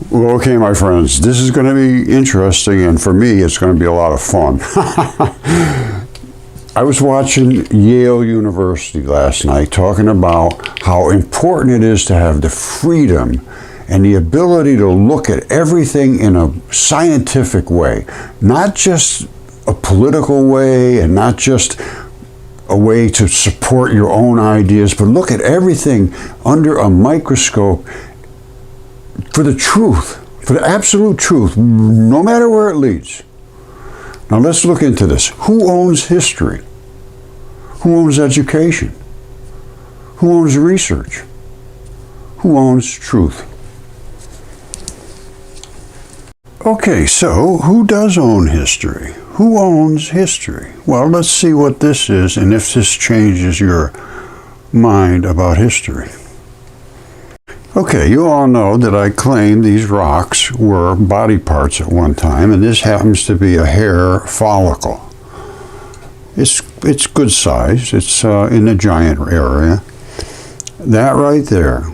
Well, okay, my friends, this is going to be interesting, and for me, it's going to be a lot of fun. I was watching Yale University last night talking about how important it is to have the freedom and the ability to look at everything in a scientific way, not just a political way and not just a way to support your own ideas, but look at everything under a microscope for the truth, for the absolute truth, no matter where it leads. Now let's look into this. Who owns history? Who owns education? Who owns research? Who owns truth? Okay, so who does own history? Who owns history? Well, let's see what this is and if this changes your mind about history. Okay, you all know that I claim these rocks were body parts at one time, and this happens to be a hair follicle. It's good size. It's in the giant area. That right there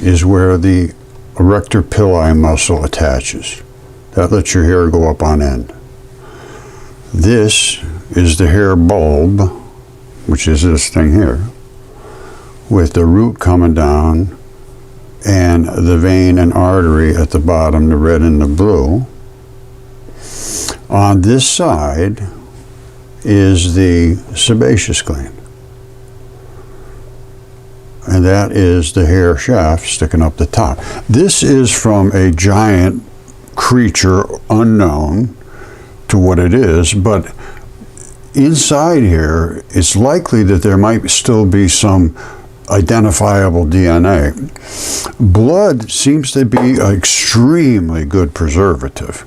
is where the erector pili muscle attaches. That lets your hair go up on end. This is the hair bulb, which is this thing here, with the root coming down and the vein and artery at the bottom, the red and the blue. On this side is the sebaceous gland. And that is the hair shaft sticking up the top. This is from a giant creature unknown to what it is, but inside here, it's likely that there might still be some identifiable DNA. Blood seems to be an extremely good preservative.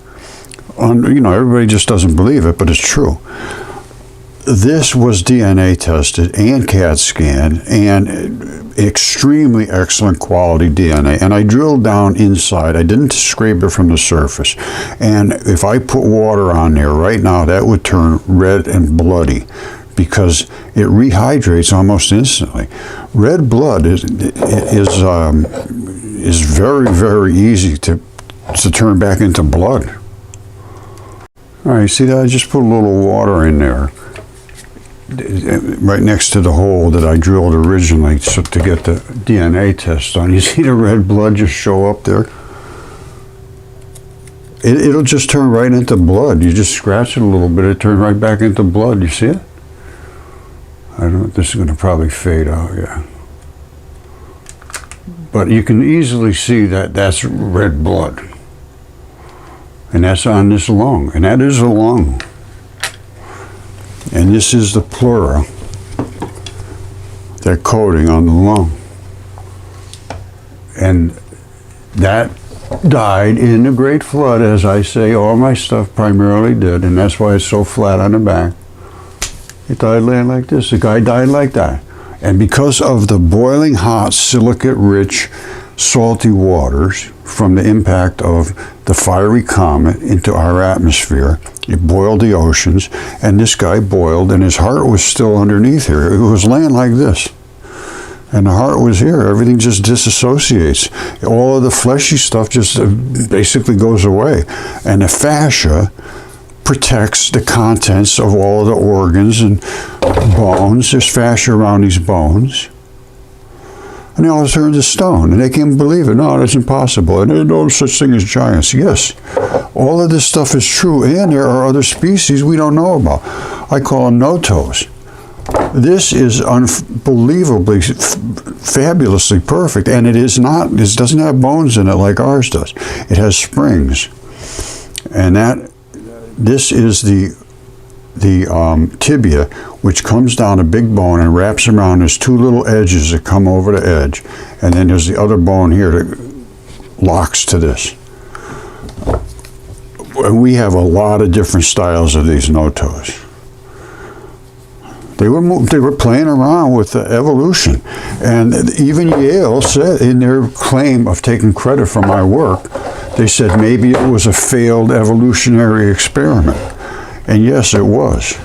Everybody just doesn't believe it, but it's true. This was DNA tested and CAT scanned and extremely excellent quality DNA. And I drilled down inside. I didn't scrape it from the surface. And if I put water on there right now, that would turn red and bloody, because it rehydrates almost instantly. Red blood is very, very easy to turn back into blood. All right, see that? I just put a little water in there, right next to the hole that I drilled originally to get the DNA test done. You see the red blood just show up there? It'll just turn right into blood. You just scratch it a little bit, it turns right back into blood. You see it? I don't know, this is going to probably fade out, yeah. But you can easily see that that's red blood. And that's on this lung, and that is a lung. And this is the pleura, that coating on the lung. And that died in the Great Flood, as I say, all my stuff primarily did, and that's why it's so flat on the back. It died laying like this. The guy died like that. And because of the boiling hot, silicate-rich, salty waters from the impact of the fiery comet into our atmosphere, it boiled the oceans, and this guy boiled, and his heart was still underneath here. It was laying like this. And the heart was here. Everything just disassociates. All of the fleshy stuff just basically goes away. And the fascia protects the contents of all of the organs and bones. There's fascia around these bones. And they all turn to stone. And they can't believe it. No, that's impossible. And there's no such thing as giants. Yes, all of this stuff is true. And there are other species we don't know about. I call them no-toes. This is unbelievably, fabulously perfect. And it is not, it doesn't have bones in it like ours does. It has springs. And this is the tibia, which comes down a big bone and wraps around. There's two little edges that come over the edge, and then there's the other bone here that locks to this. We have a lot of different styles of these no-toes. They were playing around with the evolution, and even Yale said in their claim of taking credit for my work, they said maybe it was a failed evolutionary experiment. And yes, it was,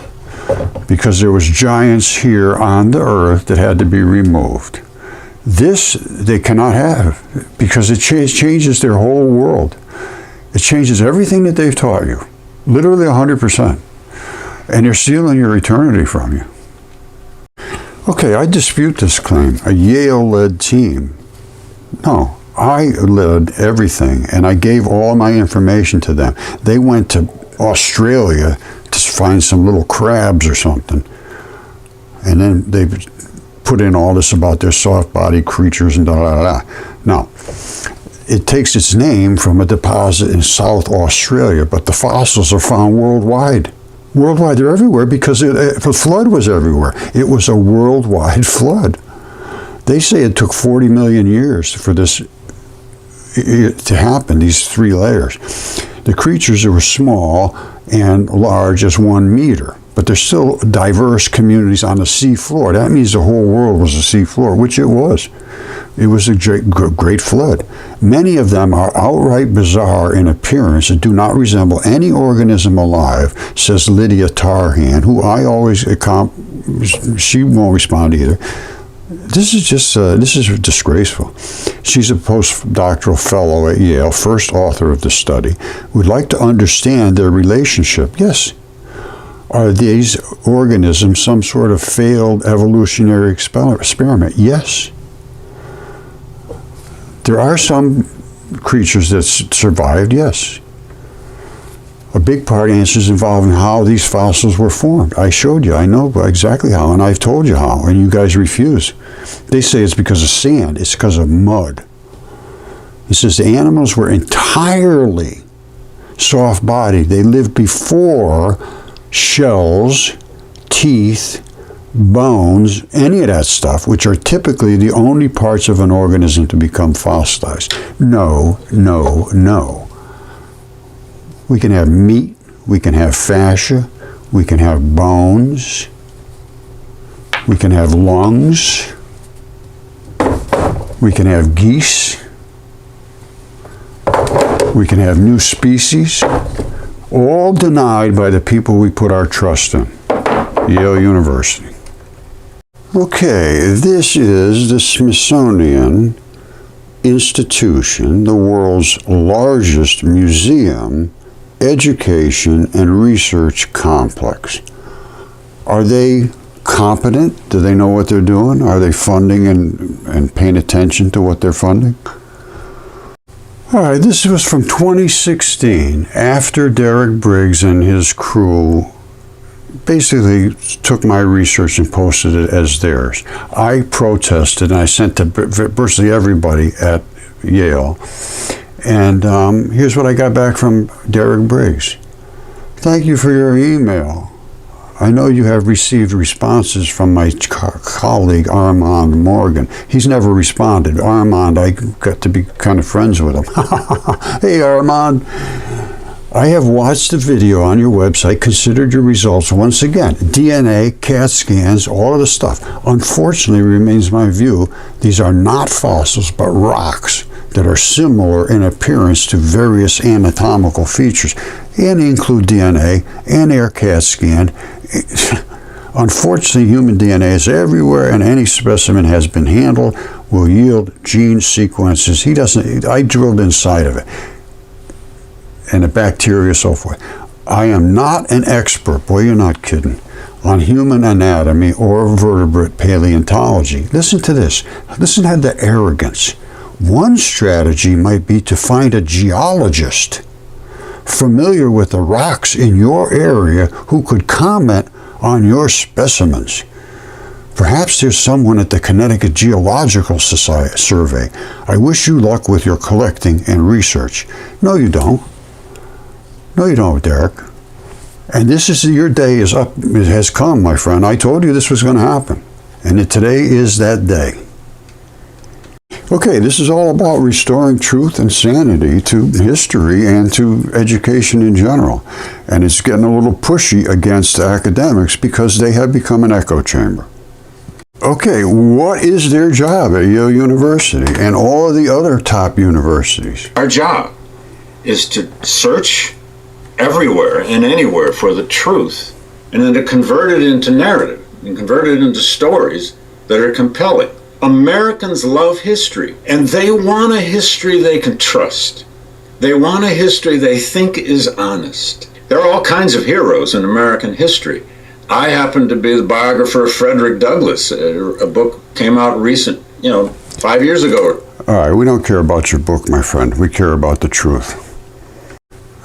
because there was giants here on the earth that had to be removed. This they cannot have, because it changes their whole world. It changes everything that they've taught you, literally 100%. And they're stealing your eternity from you. Okay, I dispute this claim. A Yale-led team. No, I led everything, and I gave all my information to them. They went to Australia to find some little crabs or something. And then they put in all this about their soft-bodied creatures and da-da-da-da. Now, it takes its name from a deposit in South Australia, but the fossils are found worldwide. Worldwide, they're everywhere because the flood was everywhere. It was a worldwide flood. They say it took 40 million years for this to happen, these 3 layers. The creatures were small and large as 1 meter, but there's still diverse communities on the sea floor. That means the whole world was a sea floor, which it was. It was a great flood. Many of them are outright bizarre in appearance and do not resemble any organism alive, says Lydia Tarhan, who I always she won't respond either. This is disgraceful. She's a postdoctoral fellow at Yale, first author of the study. Would like to understand their relationship. Yes. Are these organisms some sort of failed evolutionary experiment? Yes. There are some creatures that survived, yes. A big part answers involving how these fossils were formed. I showed you, I know exactly how, and I've told you how, and you guys refuse. They say it's because of sand, it's because of mud. It says the animals were entirely soft-bodied. They lived before shells, teeth, bones, any of that stuff, which are typically the only parts of an organism to become fossilized. No, no, no. We can have meat, we can have fascia, we can have bones, we can have lungs, we can have geese, we can have new species, all denied by the people we put our trust in, Yale University. Okay, this is the Smithsonian Institution, the world's largest museum, education, and research complex. Are they competent? Do they know what they're doing? Are they funding and paying attention to what they're funding? All right, this was from 2016, after Derek Briggs and his crew basically took my research and posted it as theirs. I protested, and I sent to virtually everybody at Yale. And here's what I got back from Derek Briggs. Thank you for your email. I know you have received responses from my colleague Armand Morgan. He's never responded. Armand, I got to be kind of friends with him. Hey Armand, I have watched the video on your website, considered your results once again. DNA, CAT scans, all of the stuff. Unfortunately, remains my view, these are not fossils but rocks that are similar in appearance to various anatomical features, and include DNA and air CAT scan. Unfortunately, human DNA is everywhere, and any specimen has been handled will yield gene sequences. I drilled inside of it, and the bacteria, so forth. I am not an expert, boy, you're not kidding, on human anatomy or vertebrate paleontology. Listen to this. Listen to the arrogance. One strategy might be to find a geologist familiar with the rocks in your area who could comment on your specimens. Perhaps there's someone at the Connecticut Geological Society Survey. I wish you luck with your collecting and research. No, you don't. No, you don't, Derek. And this is, your day is up, it has come, my friend. I told you this was going to happen. And today is that day. Okay, this is all about restoring truth and sanity to history and to education in general. And it's getting a little pushy against academics because they have become an echo chamber. Okay, what is their job at Yale University and all of the other top universities? Our job is to search everywhere and anywhere for the truth, and then to convert it into narrative and convert it into stories that are compelling. Americans love history, and they want a history they can trust. They want a history they think is honest. There are all kinds of heroes in American history. I happen to be the biographer of Frederick Douglass. A book came out recent, 5 years ago. All right, we don't care about your book, my friend. We care about the truth.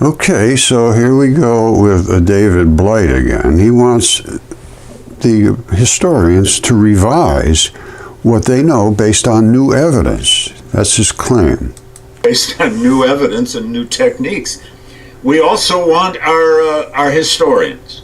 Okay, so here we go with David Blight again. He wants the historians to revise what they know based on new evidence. That's his claim. Based on new evidence and new techniques. We also want our historians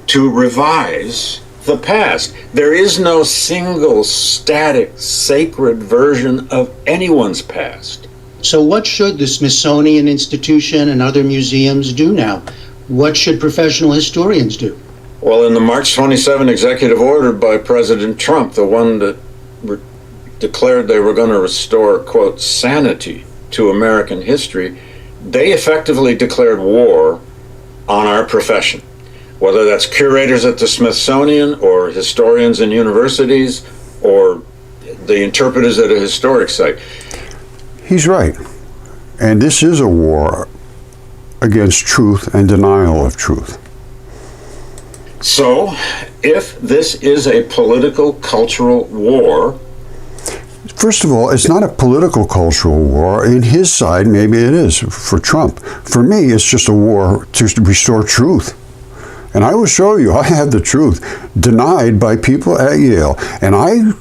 to revise the past. There is no single static, sacred version of anyone's past. So what should the Smithsonian Institution and other museums do now? What should professional historians do? Well, in the March 27 executive order by President Trump, the one that declared they were going to restore, quote, sanity to American history, they effectively declared war on our profession. Whether that's curators at the Smithsonian or historians in universities or the interpreters at a historic site. He's right. And this is a war against truth and denial of truth. So, if this is a political, cultural war... First of all, it's not a political, cultural war. In his side, maybe it is for Trump. For me, it's just a war to restore truth. And I will show you, I have the truth denied by people at Yale. And I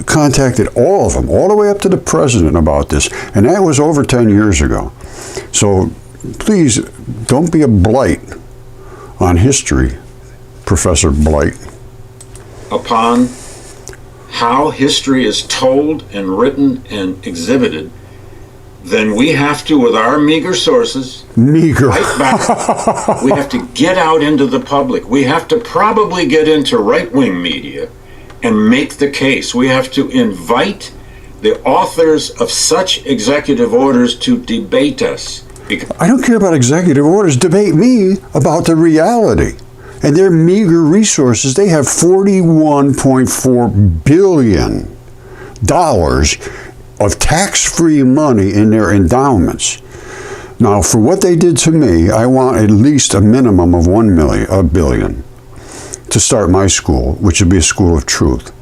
contacted all of them, all the way up to the president about this. And that was over 10 years ago. So please, don't be a blight on history, Professor Blight. Upon how history is told and written and exhibited, then we have to, with our meager sources, fight back. We have to get out into the public. We have to probably get into right-wing media and make the case. We have to invite the authors of such executive orders to debate us. I don't care about executive orders. Debate me about the reality. And their meager resources, they have $41.4 billion of tax-free money in their endowments. Now, for what they did to me, I want at least a minimum of $1 billion to start my school, which would be a school of truth.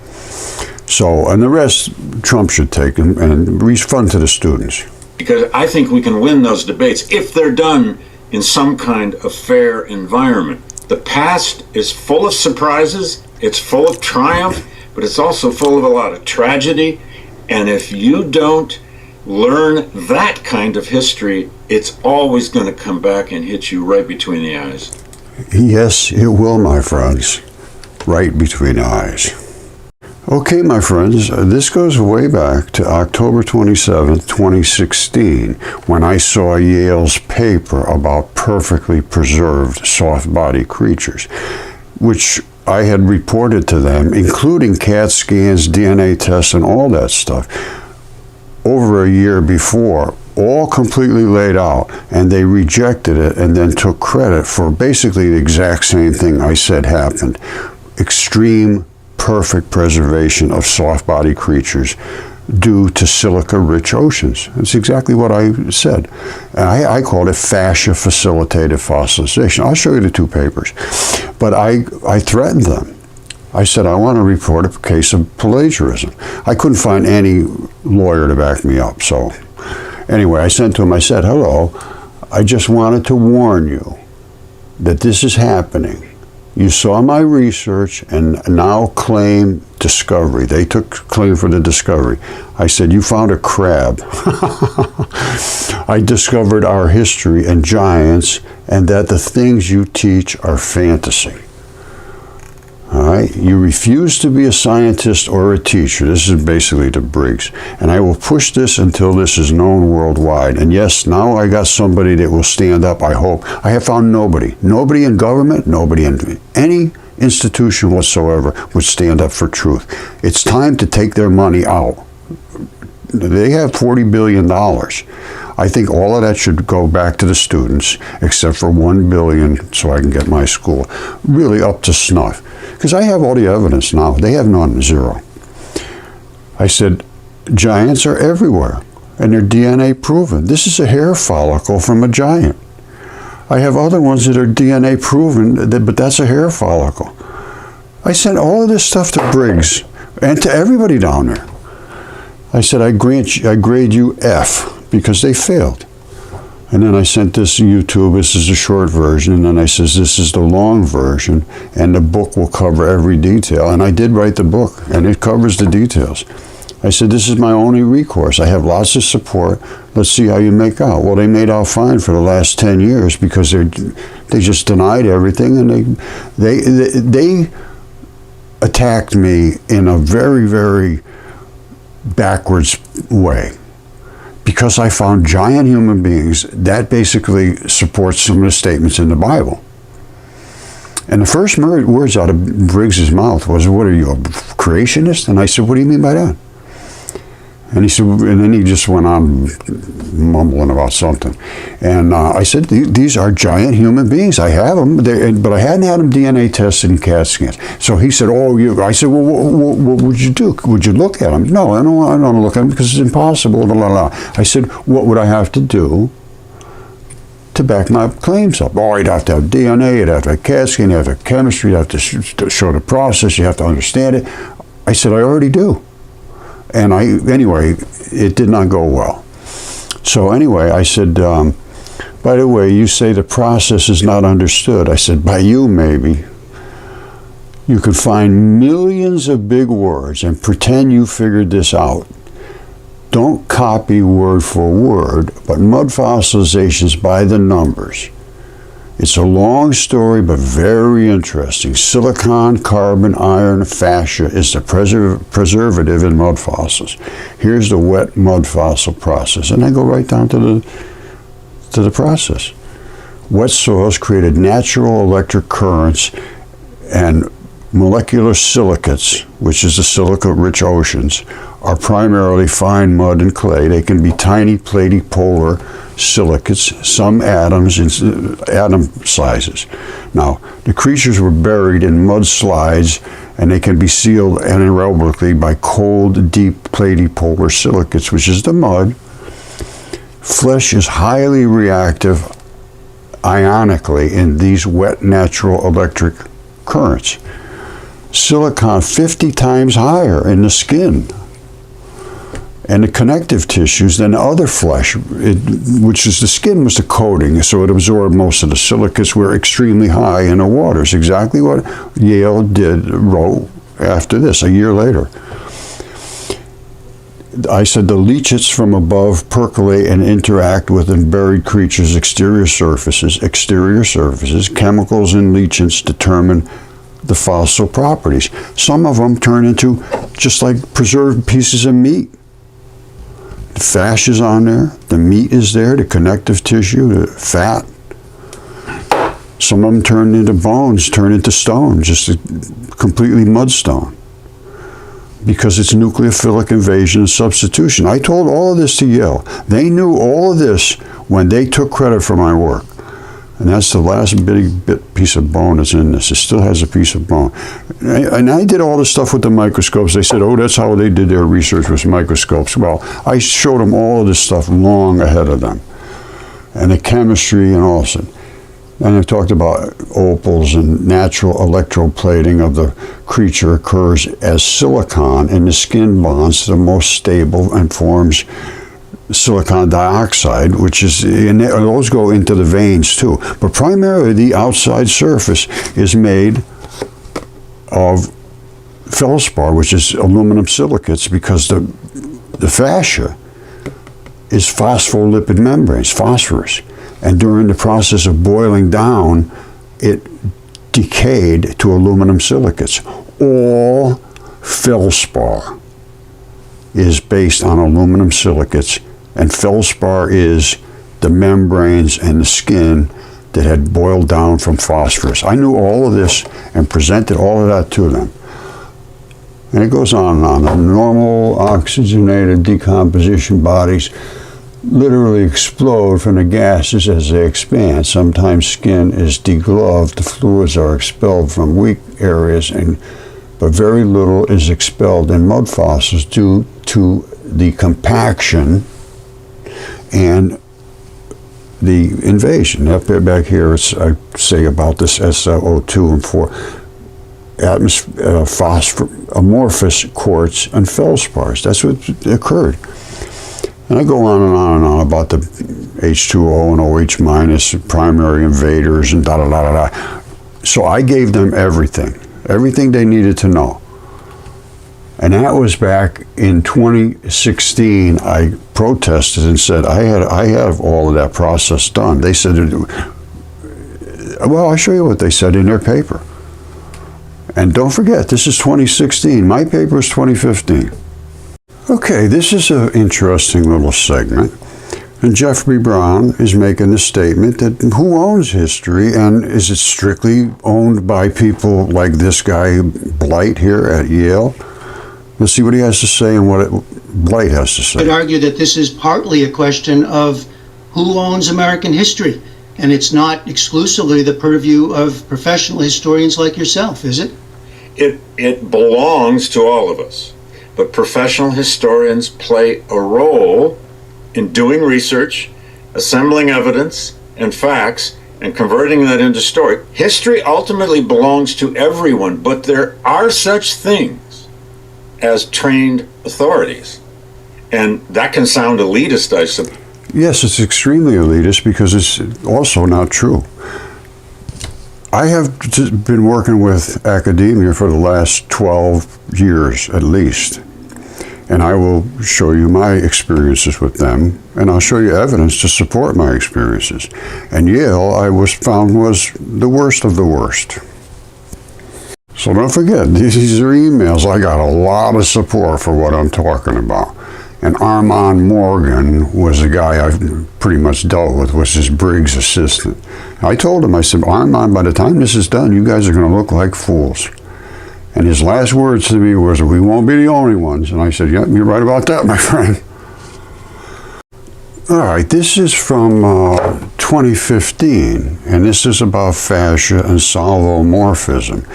So, and the rest Trump should take and refund to the students. Because I think we can win those debates if they're done in some kind of fair environment. The past is full of surprises, it's full of triumph, but it's also full of a lot of tragedy. And if you don't learn that kind of history, it's always going to come back and hit you right between the eyes. Yes, it will, my friends. Right between the eyes. Okay, my friends, this goes way back to October 27th, 2016, when I saw Yale's paper about perfectly preserved soft-body creatures, which I had reported to them, including CAT scans, DNA tests, and all that stuff, over a year before, all completely laid out, and they rejected it and then took credit for basically the exact same thing I said happened. Extreme, perfect preservation of soft-body creatures due to silica-rich oceans. That's exactly what I said. And I called it fascia-facilitated fossilization. I'll show you the two papers. But I threatened them. I said, I want to report a case of plagiarism. I couldn't find any lawyer to back me up. So anyway, I sent to him, I said, hello, I just wanted to warn you that this is happening. You saw my research and now claim discovery. They took claim for the discovery. I said, you found a crab. I discovered our history and giants, and that the things you teach are fantasy. All right? You refuse to be a scientist or a teacher. This is basically to Briggs. And I will push this until this is known worldwide. And yes, now I got somebody that will stand up, I hope. I have found nobody. Nobody in government, nobody in any institution whatsoever would stand up for truth. It's time to take their money out. They have $40 billion. I think all of that should go back to the students, except for $1 billion so I can get my school really up to snuff. Because I have all the evidence now. They have none, zero. I said, giants are everywhere, and they're DNA proven. This is a hair follicle from a giant. I have other ones that are DNA proven, but that's a hair follicle. I sent all of this stuff to Briggs and to everybody down there. I said, I grade you F, because they failed. And then I sent this to YouTube. This is the short version. And then I says, this is the long version. And the book will cover every detail. And I did write the book, and it covers the details. I said, this is my only recourse. I have lots of support. Let's see how you make out. Well, they made out fine for the last 10 years because they just denied everything. And they attacked me in a very, very backwards way. Because I found giant human beings, that basically supports some of the statements in the Bible. And the first words out of Briggs's mouth was, what are you, a creationist? And I said, what do you mean by that? And he said, and then he just went on mumbling about something. And I said, these are giant human beings. I have them, but I hadn't had them DNA tested in CAT scans. So he said, I said, well, what would you do? Would you look at them? No, I don't want to look at them because it's impossible. Blah, blah, blah. I said, what would I have to do to back my claims up? Oh, you'd have to have DNA, you'd have to have CAT scan, you'd have to have chemistry, you'd have to show the process, you have to understand it. I said, I already do. And anyway, it did not go well. So anyway, I said, by the way, you say the process is not understood. I said, by you maybe. You could find millions of big words and pretend you figured this out. Don't copy word for word, but mud fossilizations by the numbers. It's a long story, but very interesting. Silicon, carbon, iron, fascia is the preservative in mud fossils. Here's the wet mud fossil process, and I go right down to the process. Wet soils created natural electric currents, and molecular silicates, which is the silica-rich oceans, are primarily fine mud and clay. They can be tiny, platy, polar silicates, some atoms in atom sizes. Now, the creatures were buried in mudslides, and they can be sealed anaerobically by cold, deep, platy, polar silicates, which is the mud. Flesh is highly reactive ionically in these wet natural electric currents. Silicon 50 times higher in the skin and the connective tissues than other flesh, which is the skin was the coating, so it absorbed most of the silicates, were extremely high in the waters. Exactly what Yale wrote after this, a year later. I said the leachets from above percolate and interact with the buried creatures' exterior surfaces. Chemicals in leachets determine the fossil properties. Some of them turn into just like preserved pieces of meat. The fascia is on there, the meat is there, the connective tissue, the fat. Some of them turn into bones, turn into stone, just a completely mudstone. Because it's nucleophilic invasion and substitution. I told all of this to Yale. They knew all of this when they took credit for my work. And that's the last bit piece of bone that's in this. It still has a piece of bone. And I did all this stuff with the microscopes. They said, oh, that's how they did their research with microscopes. Well, I showed them all of this stuff long ahead of them. And the chemistry and all that. And I talked about opals and natural electroplating of the creature occurs as silicon in the skin bonds to the most stable and forms silicon dioxide, which is, and those go into the veins too. But primarily the outside surface is made of feldspar, which is aluminum silicates, because the fascia is phospholipid membranes, phosphorus. And during the process of boiling down, it decayed to aluminum silicates. All feldspar is based on aluminum silicates, and feldspar is the membranes and the skin that had boiled down from phosphorus. I knew all of this and presented all of that to them. And it goes on and on. The normal oxygenated decomposition bodies literally explode from the gases as they expand. Sometimes skin is degloved, the fluids are expelled from weak areas and but very little is expelled in mud fossils due to the compaction and the invasion. Up there, back here, I say about this SiO2 and 4 amorphous quartz and feldspars. That's what occurred. And I go on and on and on about the H2O and OH minus primary invaders and da da da da da. So I gave them everything they needed to know. And that was back in 2016. I protested and said, I have all of that process done. They said, well, I'll show you what they said in their paper. And don't forget, this is 2016. My paper is 2015. Okay, this is an interesting little segment. And Jeffrey Brown is making the statement that who owns history, and is it strictly owned by people like this guy Blight here at Yale? Let's see what he has to say and what Blight has to say. I'd argue that this is partly a question of who owns American history, and it's not exclusively the purview of professional historians like yourself, is it? It belongs to all of us, but professional historians play a role in doing research, assembling evidence and facts, and converting that into story. History ultimately belongs to everyone, but there are such things as trained authorities. And that can sound elitist, I suppose. Yes, it's extremely elitist because it's also not true. I have been working with academia for the last 12 years at least. And I will show you my experiences with them, and I'll show you evidence to support my experiences. And Yale, I was found, was the worst of the worst. So don't forget, these are emails. I got a lot of support for what I'm talking about. And Armand Morgan was the guy I pretty much dealt with, was his Briggs assistant. I told him, I said, Armand, by the time this is done, you guys are going to look like fools. And his last words to me was, we won't be the only ones. And I said, yeah, you're right about that, my friend. All right, this is from 2015, and this is about fascia and solvomorphism.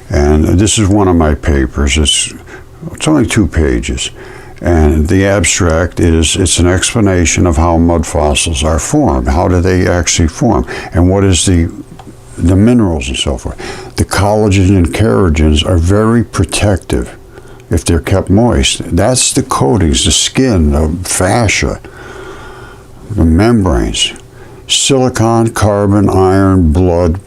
And this is one of my papers. It's only 2 pages. And the abstract is, it's an explanation of how mud fossils are formed. How do they actually form? And what is the minerals and so forth. The collagens and kerogens are very protective if they're kept moist. That's the coatings, the skin, the fascia, the membranes. Silicon, carbon, iron, blood,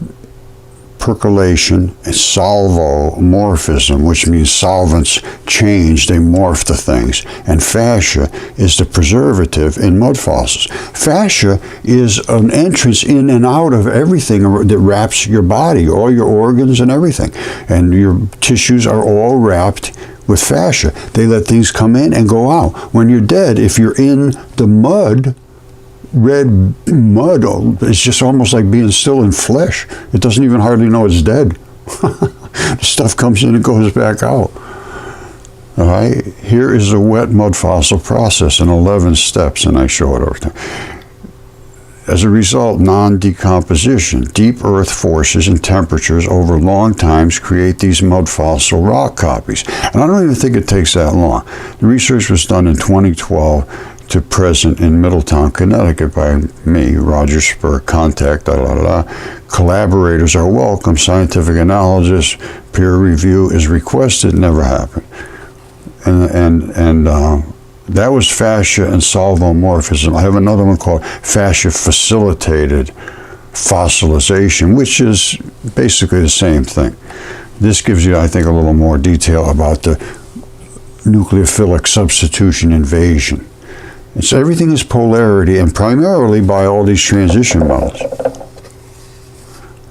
percolation, and solvomorphism, which means solvents change, they morph the things. And fascia is the preservative in mud fossils. Fascia is an entrance in and out of everything that wraps your body, all your organs and everything. And your tissues are all wrapped with fascia. They let things come in and go out. When you're dead, if you're in the mud, red mud, it's just almost like being still in flesh. It doesn't even hardly know it's dead. The stuff comes in and goes back out. All right, here is a wet mud fossil process in 11 steps, and I show it over time. As a result, non-decomposition, deep earth forces and temperatures over long times create these mud fossil rock copies. And I don't even think it takes that long. The research was done in 2012 to present in Middletown, Connecticut by me, Roger Spur, contact, Collaborators are welcome, scientific analysis, peer review is requested, never happened. And that was fascia and solvomorphism. I have another one called fascia facilitated fossilization, which is basically the same thing. This gives you, I think, a little more detail about the nucleophilic substitution invasion. So everything is polarity, and primarily by all these transition models.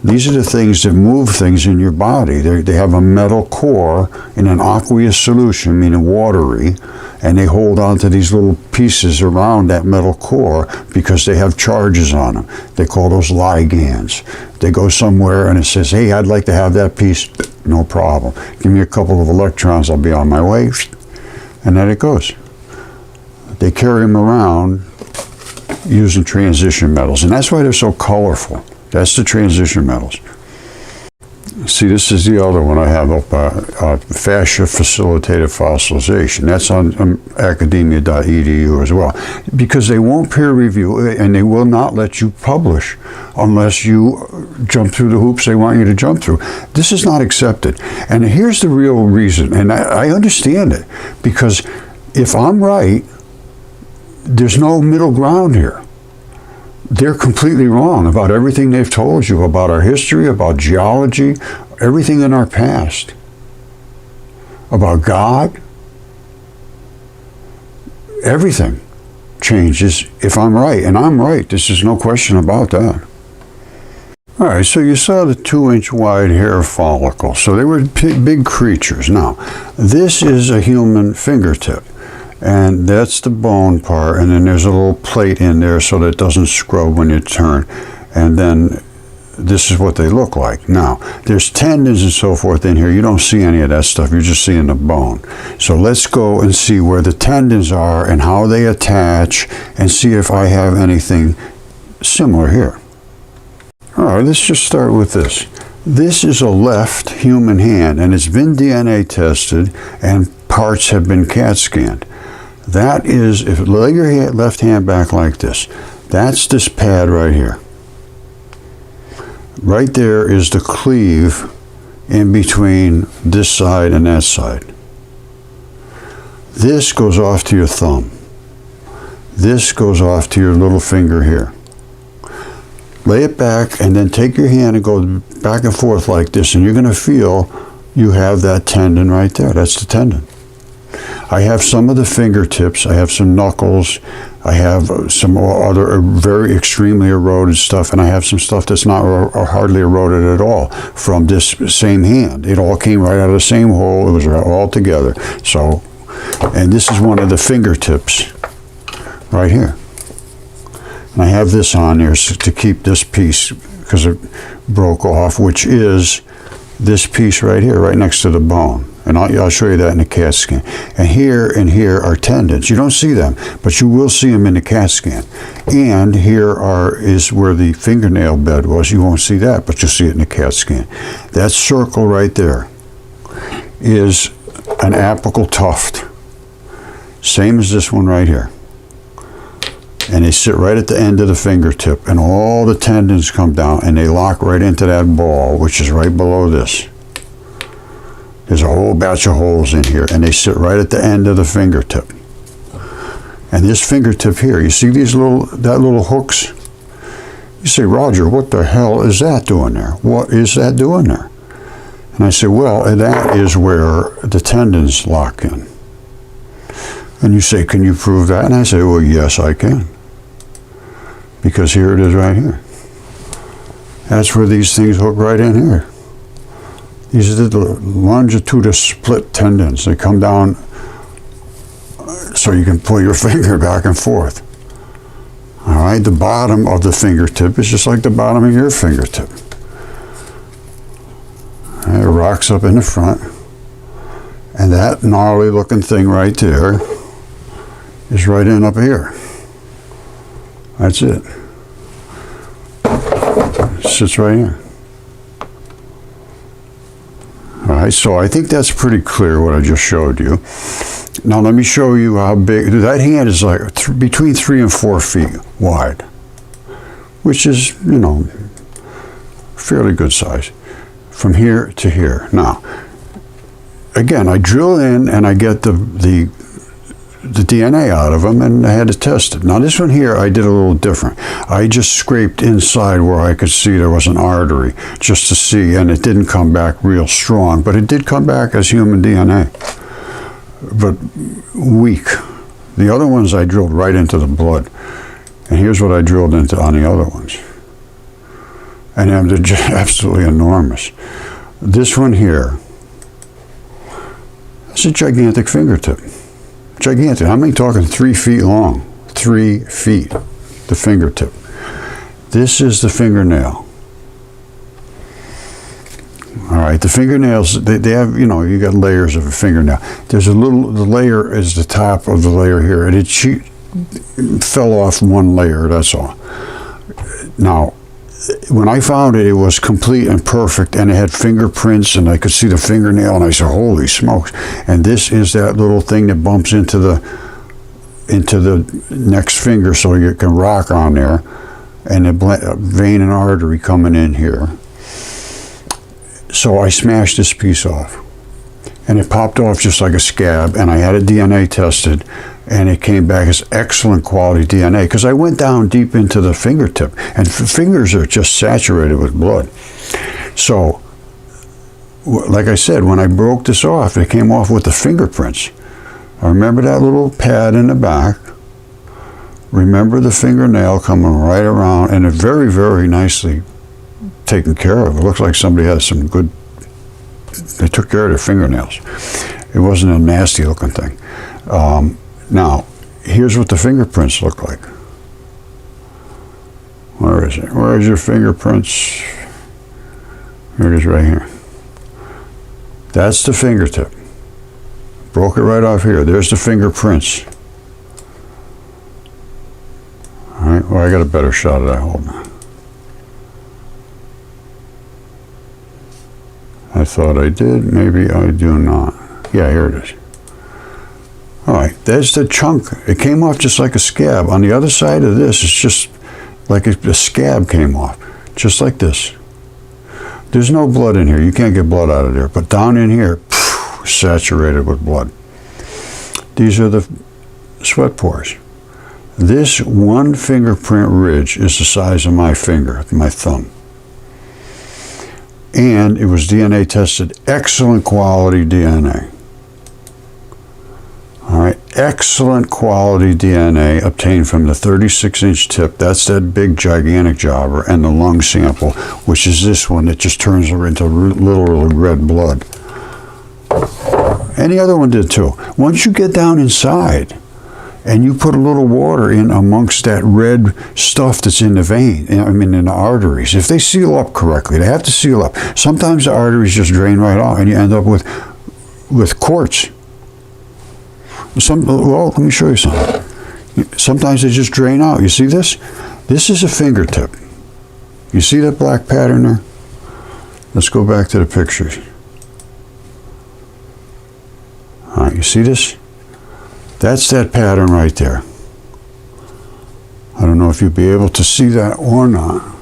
These are the things that move things in your body. They have a metal core in an aqueous solution, meaning watery, and they hold on to these little pieces around that metal core because they have charges on them. They call those ligands. They go somewhere and it says, hey, I'd like to have that piece. No problem. Give me a couple of electrons, I'll be on my way. And then it goes. They carry them around using transition metals, and that's why they're so colorful. That's the transition metals. See, this is the other one I have up, fascia-facilitated fossilization. That's on academia.edu as well. Because they won't peer review and they will not let you publish unless you jump through the hoops they want you to jump through. This is not accepted. And here's the real reason, and I understand it, because if I'm right, there's no middle ground here. They're completely wrong about everything they've told you about our history, about geology, everything in our past, about God. Everything changes if I'm right, and I'm right. There's no question about that. All right, so you saw the 2-inch wide hair follicle. So they were big creatures. Now, this is a human fingertip. And that's the bone part, and then there's a little plate in there so that it doesn't scrub when you turn. And then this is what they look like. Now, there's tendons and so forth in here. You don't see any of that stuff. You're just seeing the bone. So let's go and see where the tendons are and how they attach and see if I have anything similar here. All right, let's just start with this. This is a left human hand, and it's been DNA tested, and parts have been CAT scanned. That is, if you lay your left hand back like this, that's this pad right here. Right there is the cleave in between this side and that side. This goes off to your thumb. This goes off to your little finger here. Lay it back and then take your hand and go back and forth like this, and you're going to feel you have that tendon right there. That's the tendon. I have some of the fingertips, I have some knuckles, I have some other very extremely eroded stuff, and I have some stuff that's not or hardly eroded at all from this same hand. It all came right out of the same hole, it was all together. So, and this is one of the fingertips right here. And I have this on there to keep this piece, because it broke off, which is this piece right here, right next to the bone. And I'll show you that in the CAT scan. And here are tendons. You don't see them, but you will see them in the CAT scan. And here is where the fingernail bed was. You won't see that, but you'll see it in the CAT scan. That circle right there is an apical tuft. Same as this one right here. And they sit right at the end of the fingertip, and all the tendons come down and they lock right into that ball, which is right below this. There's a whole batch of holes in here, and they sit right at the end of the fingertip. And this fingertip here, you see these little hooks? You say, Roger, what the hell is that doing there? What is that doing there? And I say, well, that is where the tendons lock in. And you say, can you prove that? And I say, well, yes, I can. Because here it is right here. That's where these things hook right in here. These are the longitudinal split tendons. They come down so you can pull your finger back and forth. All right, the bottom of the fingertip is just like the bottom of your fingertip. All right, it rocks up in the front. And that gnarly looking thing right there is right in up here. That's it. It sits right here. All right, so I think that's pretty clear what I just showed you. Now let me show you how big, that hand is like between 3 and 4 feet wide, which is, fairly good size, from here to here. Now, again, I drill in and I get the DNA out of them, and I had to test it. Now this one here, I did a little different. I just scraped inside where I could see there was an artery, just to see, and it didn't come back real strong, but it did come back as human DNA, but weak. The other ones I drilled right into the blood, and here's what I drilled into on the other ones. And they're just absolutely enormous. This one here, that's a gigantic fingertip. Gigantic. How many talking 3 feet long? 3 feet, the fingertip. This is the fingernail. All right, the fingernails, they have, you got layers of a fingernail. There's the layer is the top of the layer here, and it fell off one layer, that's all. Now, when I found it, it was complete and perfect, and it had fingerprints, and I could see the fingernail, and I said, holy smokes. And this is that little thing that bumps into the next finger so you can rock on there, and a vein and artery coming in here. So I smashed this piece off, and it popped off just like a scab, and I had it DNA tested, and it came back as excellent quality DNA, because I went down deep into the fingertip, and fingers are just saturated with blood. So, like I said, when I broke this off, it came off with the fingerprints. I remember that little pad in the back. Remember the fingernail coming right around, and it very, very nicely taken care of. It looks like somebody had some good, they took care of their fingernails. It wasn't a nasty looking thing. Now, here's what the fingerprints look like. Where is it? Where is your fingerprints? Here it is right here. That's the fingertip. Broke it right off here. There's the fingerprints. All right, well, I got a better shot of that. Hold on. I thought I did. Maybe I do not. Yeah, here it is. All right, there's the chunk. It came off just like a scab. On the other side of this, it's just like a scab came off, just like this. There's no blood in here. You can't get blood out of there. But down in here, phew, saturated with blood. These are the sweat pores. This one fingerprint ridge is the size of my finger, my thumb. And it was DNA tested, excellent quality DNA. All right, excellent quality DNA obtained from the 36-inch tip. That's that big, gigantic jobber, and the lung sample, which is this one that just turns into literally red blood. And the other one did too. Once you get down inside and you put a little water in amongst that red stuff that's in the vein, in the arteries, if they seal up correctly, they have to seal up. Sometimes the arteries just drain right off, and you end up with quartz. Well, let me show you something. Sometimes they just drain out. You see this? This is a fingertip. You see that black pattern there? Let's go back to the pictures. All right, you see this? That's that pattern right there. I don't know if you'll be able to see that or not,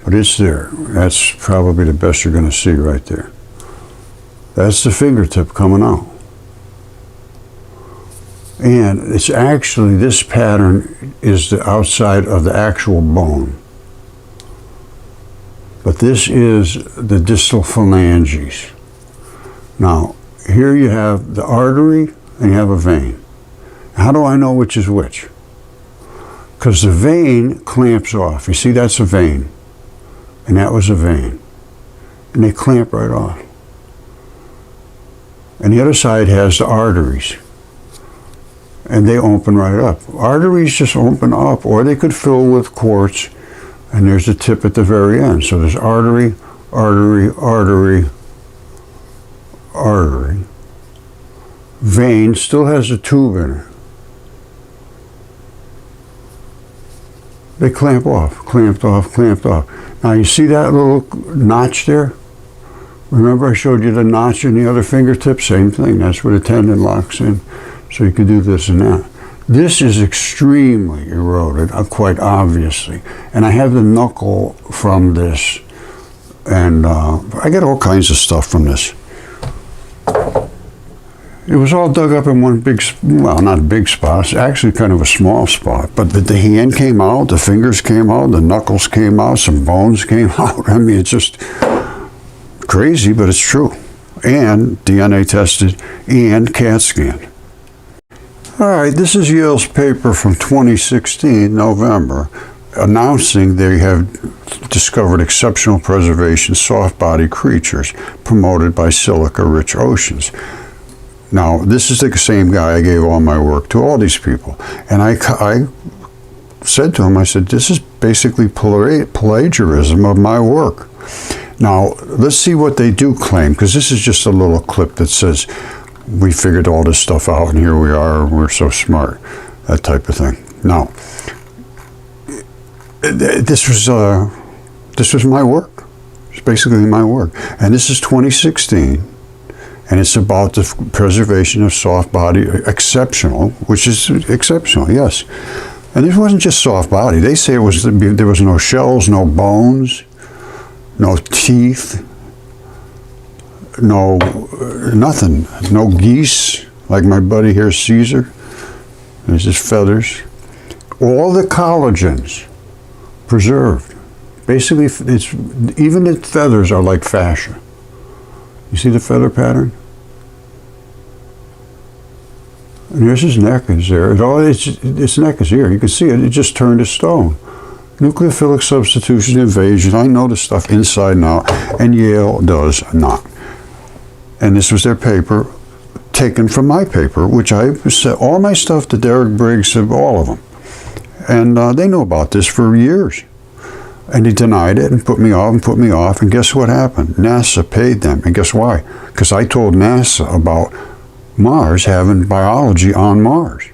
but it's there. That's probably the best you're going to see right there. That's the fingertip coming out. And it's actually, this pattern is the outside of the actual bone. But this is the distal phalanges. Now, here you have the artery and you have a vein. How do I know which is which? Because the vein clamps off. You see, that's a vein. And that was a vein. And they clamp right off. And the other side has the arteries. And they open right up. Arteries just open up, or they could fill with quartz, and there's a tip at the very end. So there's artery, artery, artery, artery. Vein still has a tube in it. They clamp off, clamped off, clamped off. Now you see that little notch there? Remember I showed you the notch in the other fingertip? Same thing, that's where the tendon locks in. So you can do this and that. This is extremely eroded, quite obviously. And I have the knuckle from this. And I get all kinds of stuff from this. It was all dug up in one big, well, not a big spot. It's actually kind of a small spot. But the hand came out, the fingers came out, the knuckles came out, some bones came out. I mean, it's just crazy, but it's true. And DNA tested and CAT scanned. All right, this is Yale's paper from 2016, November, announcing they have discovered exceptional preservation soft-bodied creatures promoted by silica-rich oceans. Now, this is the same guy I gave all my work to, all these people. And I said to him, I said, this is basically plagiarism of my work. Now, let's see what they do claim, because this is just a little clip that says, we figured all this stuff out, and here we are, we're so smart, that type of thing. Now, this was my work. It's basically my work. And this is 2016. And it's about the preservation of soft body, exceptional, which is exceptional, yes. And this wasn't just soft body. They say there was no shells, no bones, no teeth, no nothing, no geese, like my buddy here, Caesar. There's his feathers. All the collagens preserved. Basically, even the feathers are like fascia. You see the feather pattern? And here's his neck is there. Its neck is here. You can see it. It just turned to stone. Nucleophilic substitution, invasion. I know the stuff inside and out, and Yale does not. And this was their paper, taken from my paper, which I said all my stuff to Derek Briggs, all of them. And they know about this for years. And he denied it and put me off and put me off. And guess what happened? NASA paid them. And guess why? Because I told NASA about Mars having biology on Mars,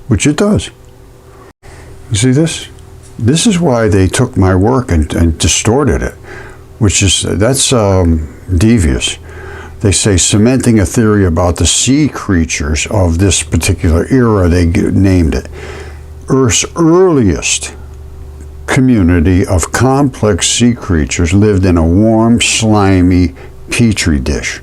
which it does. You see this? This is why they took my work and distorted it, that's devious. They say cementing a theory about the sea creatures of this particular era, they named it. Earth's earliest community of complex sea creatures lived in a warm, slimy petri dish.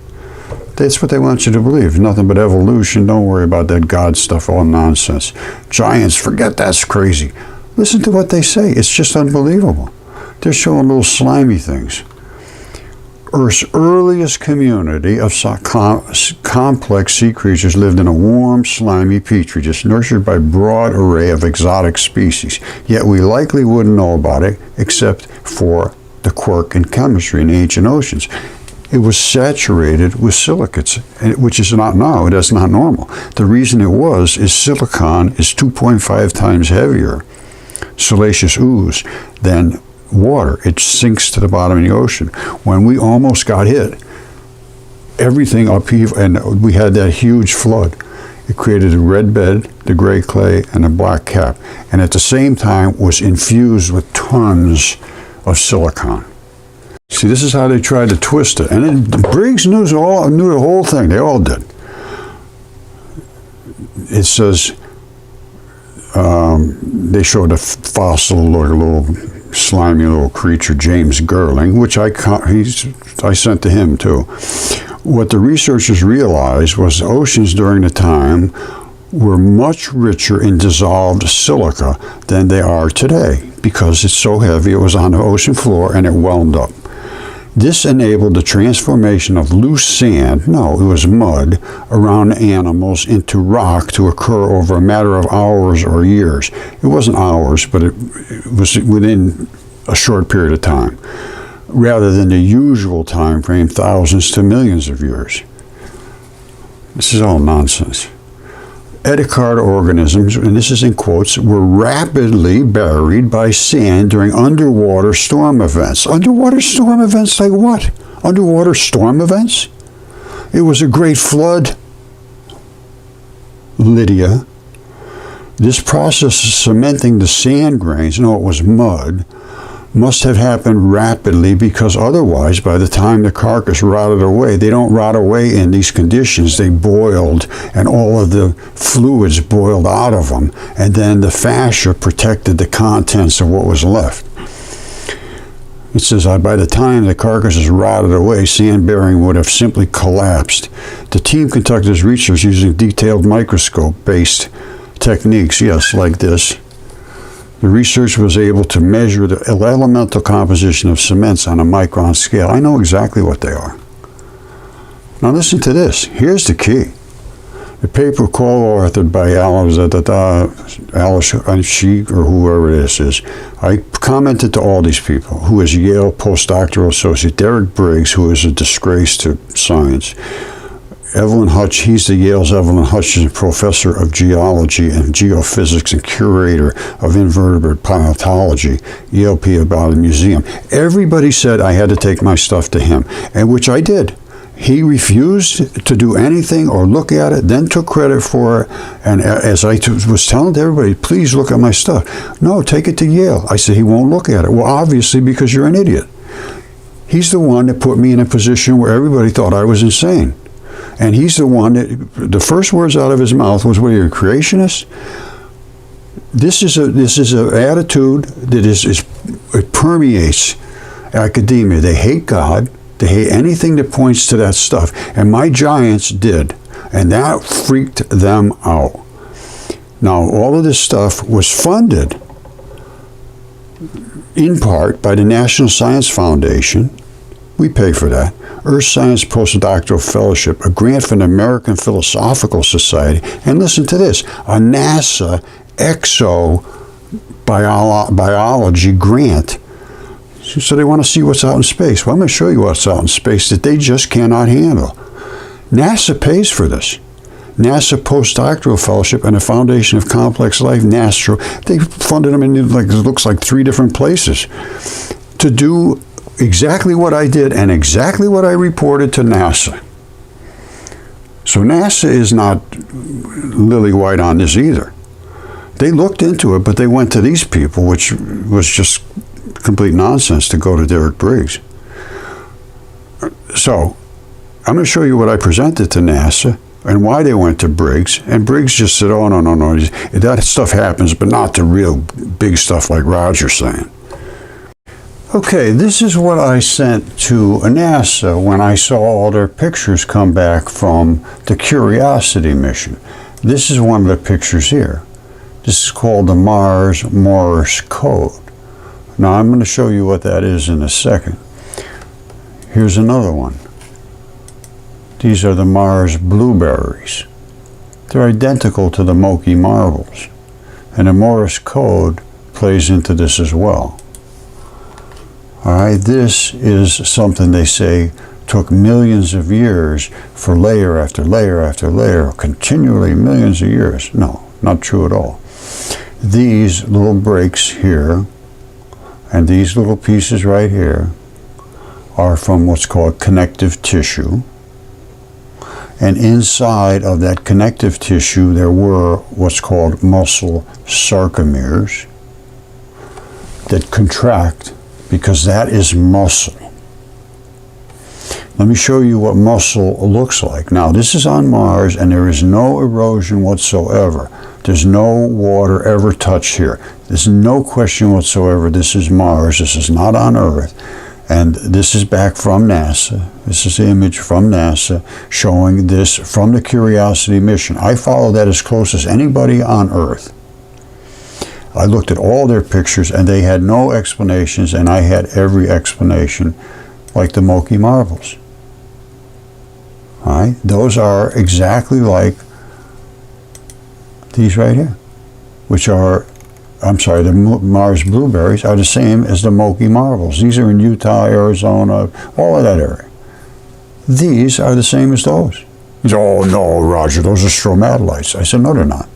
That's what they want you to believe. Nothing but evolution. Don't worry about that God stuff, all nonsense. Giants, forget that's crazy. Listen to what they say. It's just unbelievable. They're showing little slimy things. Earth's earliest community of complex sea creatures lived in a warm, slimy petri dish, nurtured by a broad array of exotic species. Yet we likely wouldn't know about it except for the quirk in chemistry in the ancient oceans. It was saturated with silicates, which is not now. That's not normal. The reason it is silicon is 2.5 times heavier, siliceous ooze, than water. It sinks to the bottom of the ocean. When we almost got hit, everything upheaved, and we had that huge flood. It created a red bed, the gray clay, and a black cap, and at the same time was infused with tons of silicon. See, this is how they tried to twist it. And then Briggs knew the whole thing. They all did. It says, they showed a fossil, like a little slimy little creature, James Gerling, which I sent to him too. What the researchers realized was the oceans during the time were much richer in dissolved silica than they are today, because it's so heavy. It was on the ocean floor and it wound up. This enabled the transformation of loose sand, no, it was mud, around animals into rock to occur over a matter of hours or years. It wasn't hours, but it was within a short period of time, rather than the usual time frame, thousands to millions of years. This is all nonsense. Edicard organisms, and this is in quotes, were rapidly buried by sand during underwater storm events. Underwater storm events like what? Underwater storm events? It was a great flood, Lydia. This process of cementing the sand grains, no, it was mud, must have happened rapidly, because otherwise, by the time the carcass rotted away, they don't rot away in these conditions. They boiled, and all of the fluids boiled out of them, and then the fascia protected the contents of what was left. It says, by the time the carcasses rotted away, sand bearing would have simply collapsed. The team conducted this research using detailed microscope-based techniques, yes, like this. The research was able to measure the elemental composition of cements on a micron scale. I know exactly what they are. Now listen to this. Here's the key. The paper co-authored by Alice, she, or whoever this is. I commented to all these people, who is Yale postdoctoral associate, Derek Briggs, who is a disgrace to science, Evelyn Hutch, he's the Yale's Evelyn Hutchinson Professor of Geology and Geophysics and Curator of Invertebrate Paleontology, Yale Peabody Museum. Everybody said I had to take my stuff to him, and which I did. He refused to do anything or look at it, then took credit for it. And as I was telling to everybody, please look at my stuff. No, take it to Yale. I said, he won't look at it. Well, obviously, because you're an idiot. He's the one that put me in a position where everybody thought I was insane. And he's the one that, the first words out of his mouth was, "What are you, a creationist?" This is an attitude that it permeates academia. They hate God. They hate anything that points to that stuff. And my giants did. And that freaked them out. Now, all of this stuff was funded in part by the National Science Foundation. We pay for that. Earth Science Postdoctoral Fellowship, a grant from the American Philosophical Society. And listen to this, a NASA exobiology grant. So they want to see what's out in space. Well, I'm going to show you what's out in space that they just cannot handle. NASA pays for this. NASA Postdoctoral Fellowship and the Foundation of Complex Life, NASA, they funded them in, like, it looks like 3 different places to do exactly what I did and exactly what I reported to NASA. So NASA is not lily white on this either. They looked into it, but they went to these people, which was just complete nonsense to go to Derek Briggs. So I'm going to show you what I presented to NASA and why they went to Briggs. And Briggs just said, oh, no, that stuff happens, but not the real big stuff like Roger's saying. Okay, this is what I sent to NASA when I saw all their pictures come back from the Curiosity mission. This is one of the pictures here. This is called the Mars Morse Code. Now, I'm going to show you what that is in a second. Here's another one. These are the Mars blueberries. They're identical to the Moki marbles. And the Morse code plays into this as well. All right, this is something they say took millions of years for layer after layer after layer, continually millions of years. No, not true at all. These little breaks here and these little pieces right here are from what's called connective tissue. And inside of that connective tissue, there were what's called muscle sarcomeres that contract because that is muscle. Let me show you what muscle looks like. Now, this is on Mars, and there is no erosion whatsoever. There's no water ever touched here. There's no question whatsoever. This is Mars. This is not on Earth. And this is back from NASA. This is the image from NASA showing this from the Curiosity mission. I followed that as close as anybody on Earth. I looked at all their pictures, and they had no explanations, and I had every explanation, like the Moki marbles. All right? Those are exactly like these right here, which are, I'm sorry, the Mars blueberries are the same as the Moki marbles. These are in Utah, Arizona, all of that area. These are the same as those. He said, oh, no, Roger, those are stromatolites. I said, no, they're not.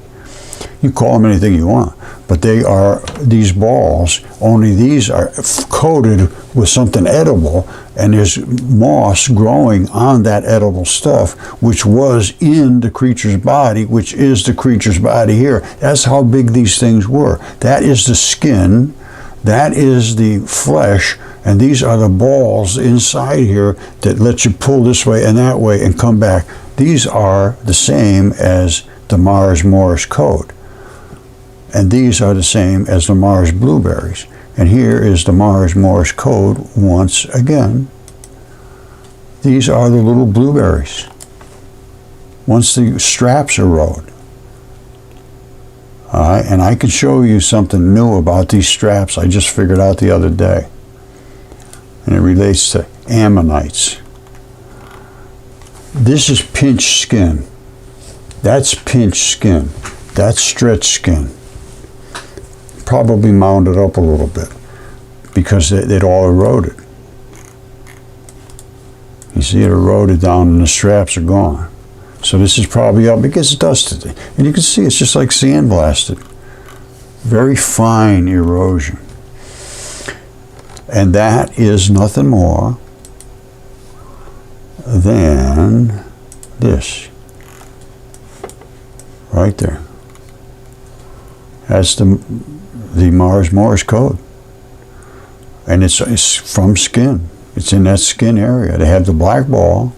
You call them anything you want, but they are these balls, only these are coated with something edible, and there's moss growing on that edible stuff, which was in the creature's body, which is the creature's body here. That's how big these things were. That is the skin, that is the flesh, and these are the balls inside here that let you pull this way and that way and come back. These are the same as the Mars Morse code. And these are the same as the Mars blueberries. And here is the Mars Morse code once again. These are the little blueberries. Once the straps erode. All right, and I can show you something new about these straps I just figured out the other day. And it relates to ammonites. This is pinched skin. That's pinched skin. That's stretched skin. Probably mounded up a little bit because it all eroded. You see it eroded down and the straps are gone. So this is probably up. It gets dusted. And you can see it's just like sandblasted. Very fine erosion. And that is nothing more than this. Right there. That's the Morse code. And it's from skin. It's in that skin area. They have the black ball,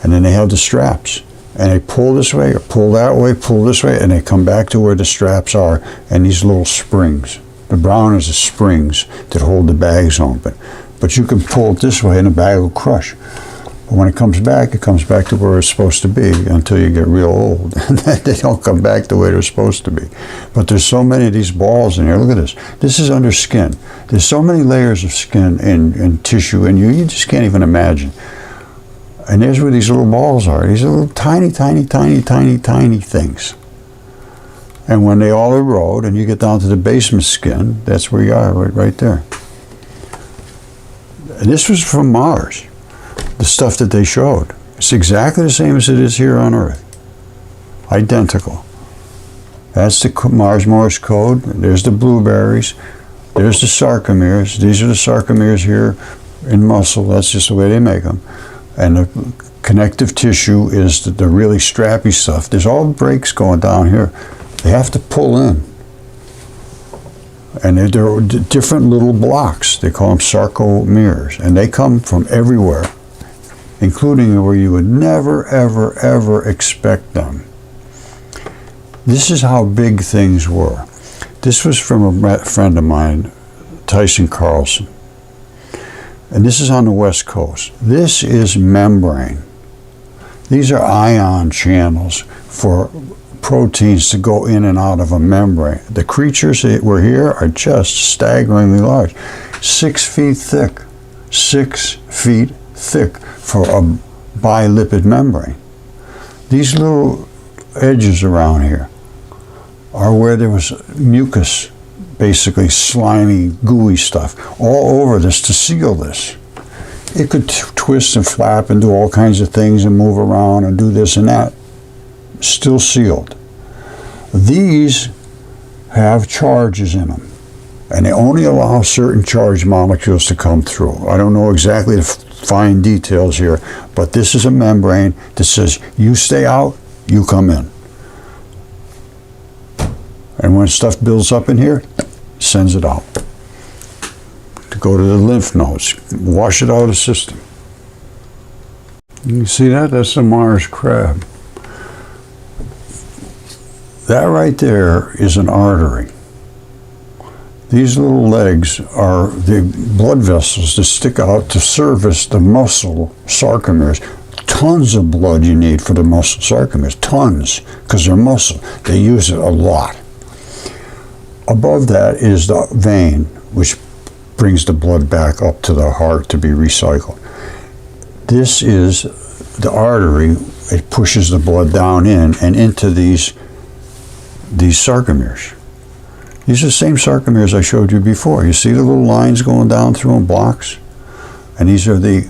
and then they have the straps. And they pull this way, or pull that way, pull this way, and they come back to where the straps are, and these little springs. The brown is the springs that hold the bags open. But you can pull it this way, and the bag will crush. But when it comes back to where it's supposed to be until you get real old. And then they don't come back the way they're supposed to be. But there's so many of these balls in here. Look at this. This is under skin. There's so many layers of skin and tissue, and you just can't even imagine. And there's where these little balls are. These are little tiny things. And when they all erode and you get down to the basement skin, that's where you are, right there. And this was from Mars. The stuff that they showed. It's exactly the same as it is here on Earth. Identical. That's the Mars Morse code. There's the blueberries. There's the sarcomeres. These are the sarcomeres here in muscle. That's just the way they make them. And the connective tissue is the really strappy stuff. There's all breaks going down here. They have to pull in. And they're different little blocks. They call them sarcomeres. And they come from everywhere, including where you would never, ever expect them. This is how big things were. This was from a friend of mine, Tyson Carlson. And this is on the West Coast. This is membrane. These are ion channels for proteins to go in and out of a membrane. The creatures that were here are just staggeringly large. 6 feet thick. 6 feet thick for a bilipid membrane. These little edges around here are where there was mucus, basically slimy, gooey stuff, all over this to seal this. It could twist and flap and do all kinds of things and move around and do this and that. Still sealed. These have charges in them, and they only allow certain charged molecules to come through. I don't know exactly the fine details here, but this is a membrane that says you stay out, you come in. And when stuff builds up in here, sends it out to go to the lymph nodes, wash it out of the system. You see that? That's the Mars crab. That right there is an artery. These little legs are the blood vessels that stick out to service the muscle sarcomeres. Tons of blood you need for the muscle sarcomeres, tons, because they're muscle. They use it a lot. Above that is the vein, which brings the blood back up to the heart to be recycled. This is the artery. It pushes the blood down in and into these sarcomeres. These are the same sarcomeres I showed you before. You see the little lines going down through them, blocks? And these are the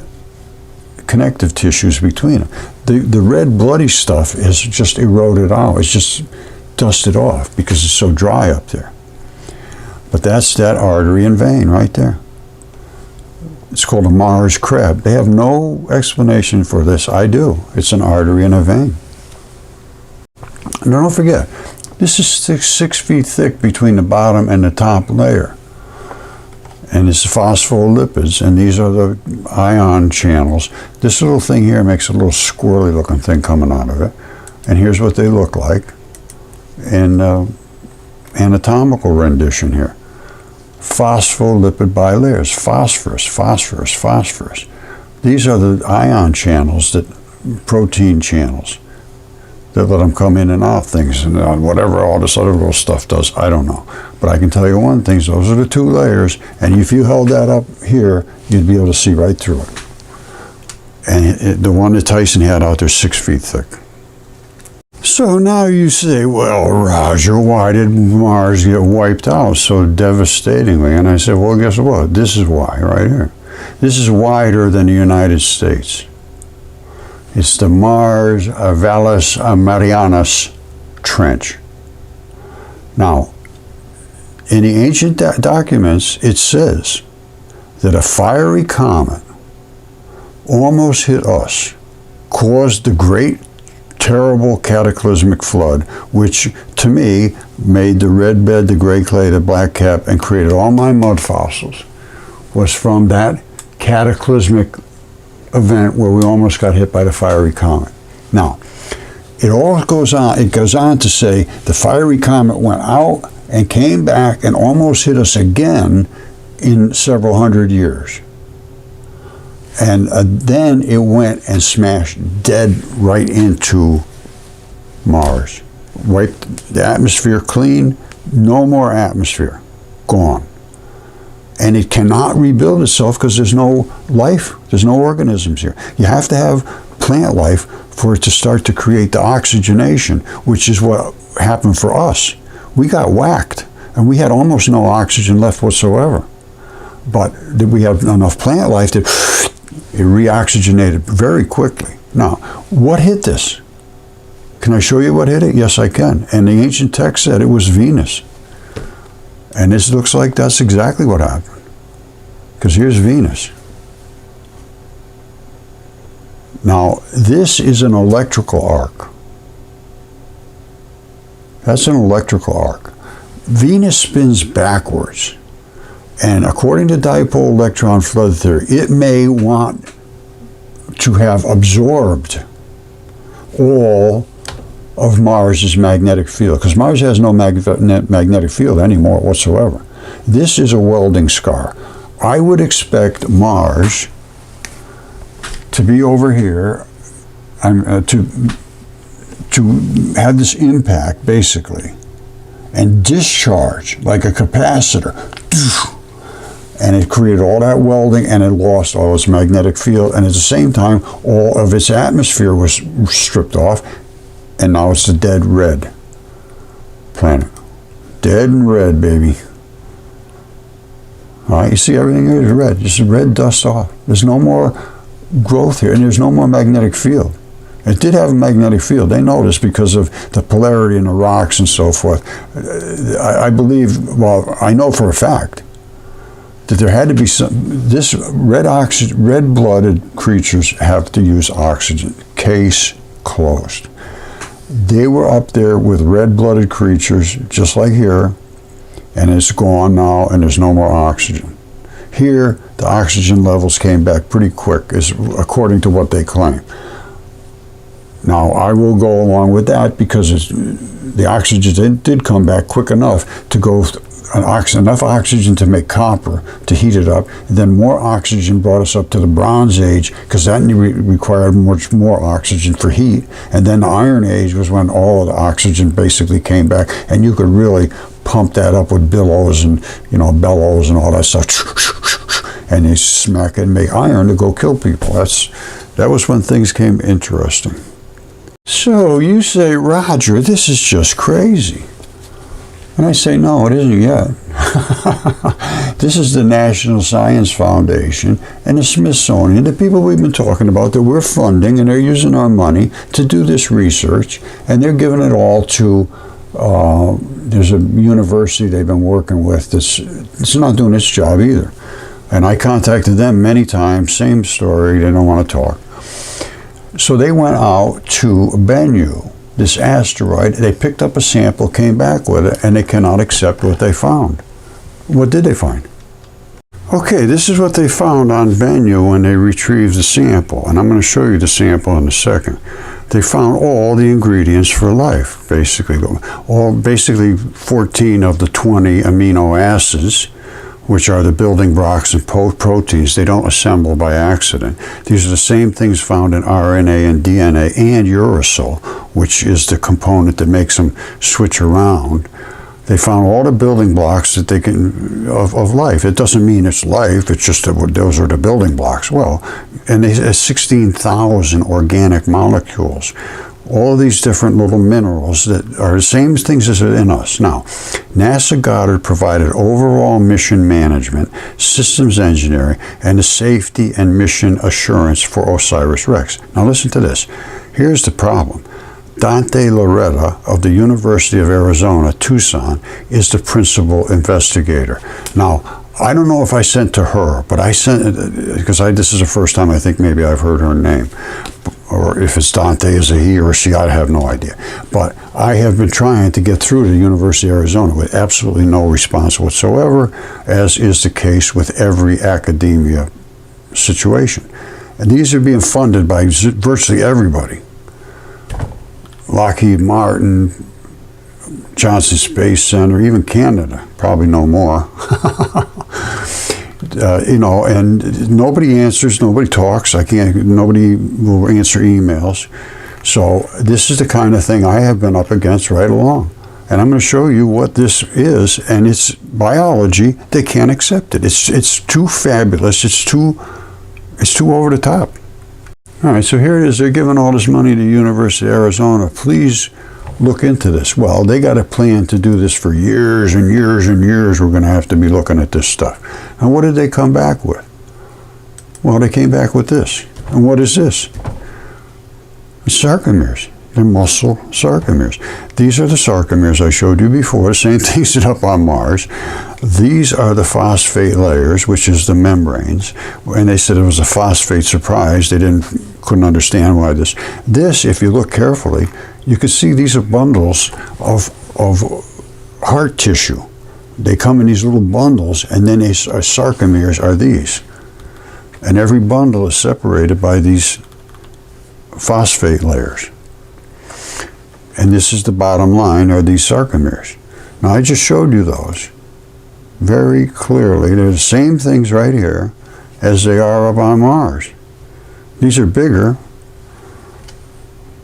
connective tissues between them. The red bloody stuff is just eroded out. It's just dusted off because it's so dry up there. But that's that artery and vein right there. It's called a Mars crab. They have no explanation for this. I do. It's an artery and a vein. And don't forget, this is 6 feet thick between the bottom and the top layer. And it's phospholipids, and these are the ion channels. This little thing here makes a little squirrely looking thing coming out of it. And here's what they look like in anatomical rendition here. Phospholipid bilayers, phosphorus. These are the ion channels, protein channels, that let them come in and out things, and whatever all this other little stuff does, I don't know. But I can tell you one thing, those are the 2 layers, and if you held that up here, you'd be able to see right through it. And the one that Tyson had out there, 6 feet thick. So now you say, well, Roger, why did Mars get wiped out so devastatingly? And I said, well, guess what? This is why, right here. This is wider than the United States. It's the Mars Valles Marianas Trench. Now, in the ancient documents, it says that a fiery comet almost hit us caused the great, terrible cataclysmic flood, which to me made the red bed, the gray clay, the black cap, and created all my mud fossils, was from that cataclysmic event where we almost got hit by the fiery comet. Now, it goes on to say the fiery comet went out and came back and almost hit us again in several hundred years. And then it went and smashed dead right into Mars. Wiped the atmosphere clean, no more atmosphere, gone. And it cannot rebuild itself because there's no life, there's no organisms here. You have to have plant life for it to start to create the oxygenation, which is what happened for us. We got whacked, and we had almost no oxygen left whatsoever. But did we have enough plant life that it reoxygenated very quickly? Now, what hit this? Can I show you what hit it? Yes, I can. And the ancient text said it was Venus. And this looks like that's exactly what happened. Because here's Venus. Now, this is an electrical arc. That's an electrical arc. Venus spins backwards. And according to dipole electron flood theory, it may want to have absorbed all of Mars's magnetic field, because Mars has no magnetic field anymore whatsoever. This is a welding scar. I would expect Mars to be over here, to have this impact, basically, and discharge like a capacitor. And it created all that welding, and it lost all its magnetic field, and at the same time, all of its atmosphere was stripped off, and now it's the dead red planet. Dead and red, baby. All right, you see everything here is red. Just red dust off. There's no more growth here, and there's no more magnetic field. It did have a magnetic field. They know this because of the polarity in the rocks and so forth. I believe, well, I know for a fact that there had to be this red-blooded creatures have to use oxygen. Case closed. They were up there with red-blooded creatures, just like here, and it's gone now, and there's no more oxygen. Here, the oxygen levels came back pretty quick, according to what they claim. Now, I will go along with that because the oxygen did come back quick enough to go enough oxygen to make copper, to heat it up, and then more oxygen brought us up to the Bronze Age, because that required much more oxygen for heat. And then the Iron Age was when all of the oxygen basically came back, and you could really pump that up with bellows and bellows and all that stuff, and they smack it and make iron to go kill people. That was when things came interesting. So you say, Roger, this is just crazy. And I say, no, it isn't yet. This is the National Science Foundation and the Smithsonian, the people we've been talking about that we're funding, and they're using our money to do this research, and they're giving it all to, there's a university they've been working with that's not doing its job either. And I contacted them many times, same story, they don't want to talk. So they went out to Bennu, this asteroid, they picked up a sample, came back with it, and they cannot accept what they found. What did they find? Okay, this is what they found on Bennu when they retrieved the sample, and I'm going to show you the sample in a second. They found all the ingredients for life, basically. Basically 14 of the 20 amino acids, which are the building blocks and proteins. They don't assemble by accident. These are the same things found in RNA and DNA and uracil, which is the component that makes them switch around. They found all the building blocks that they can of life. It doesn't mean it's life, it's just that those are the building blocks. Well, and they have 16,000 organic molecules. All of these different little minerals that are the same things as in us. Now, NASA Goddard provided overall mission management, systems engineering, and the safety and mission assurance for OSIRIS-REx. Now listen to this. Here's the problem. Dante Loretta of the University of Arizona, Tucson, is the principal investigator. Now, I don't know if I sent to her, but I sent it because this is the first time I think maybe I've heard her name. Or if it's Dante, is a he or a she, I have no idea. But I have been trying to get through to the University of Arizona with absolutely no response whatsoever, as is the case with every academia situation. And these are being funded by virtually everybody. Lockheed Martin, Johnson Space Center, even Canada, probably no more. And nobody answers, nobody talks. Nobody will answer emails. So this is the kind of thing I have been up against right along. And I'm going to show you what this is, and it's biology. They can't accept it. It's too fabulous. It's too over the top. All right, so here it is. They're giving all this money to the University of Arizona. Please look into this. Well, they got a plan to do this for years and years and years. We're going to have to be looking at this stuff. And what did they come back with? Well, they came back with this. And what is this? It's sarcomeres. They're muscle sarcomeres. These are the sarcomeres I showed you before, the same things that up on Mars. These are the phosphate layers, which is the membranes. And they said it was a phosphate surprise. They couldn't understand why this. This, if you look carefully, you can see these are bundles of heart tissue. They come in these little bundles, and then sarcomeres are these. And every bundle is separated by these phosphate layers. And this is the bottom line, are these sarcomeres. Now, I just showed you those very clearly. They're the same things right here as they are up on Mars. These are bigger,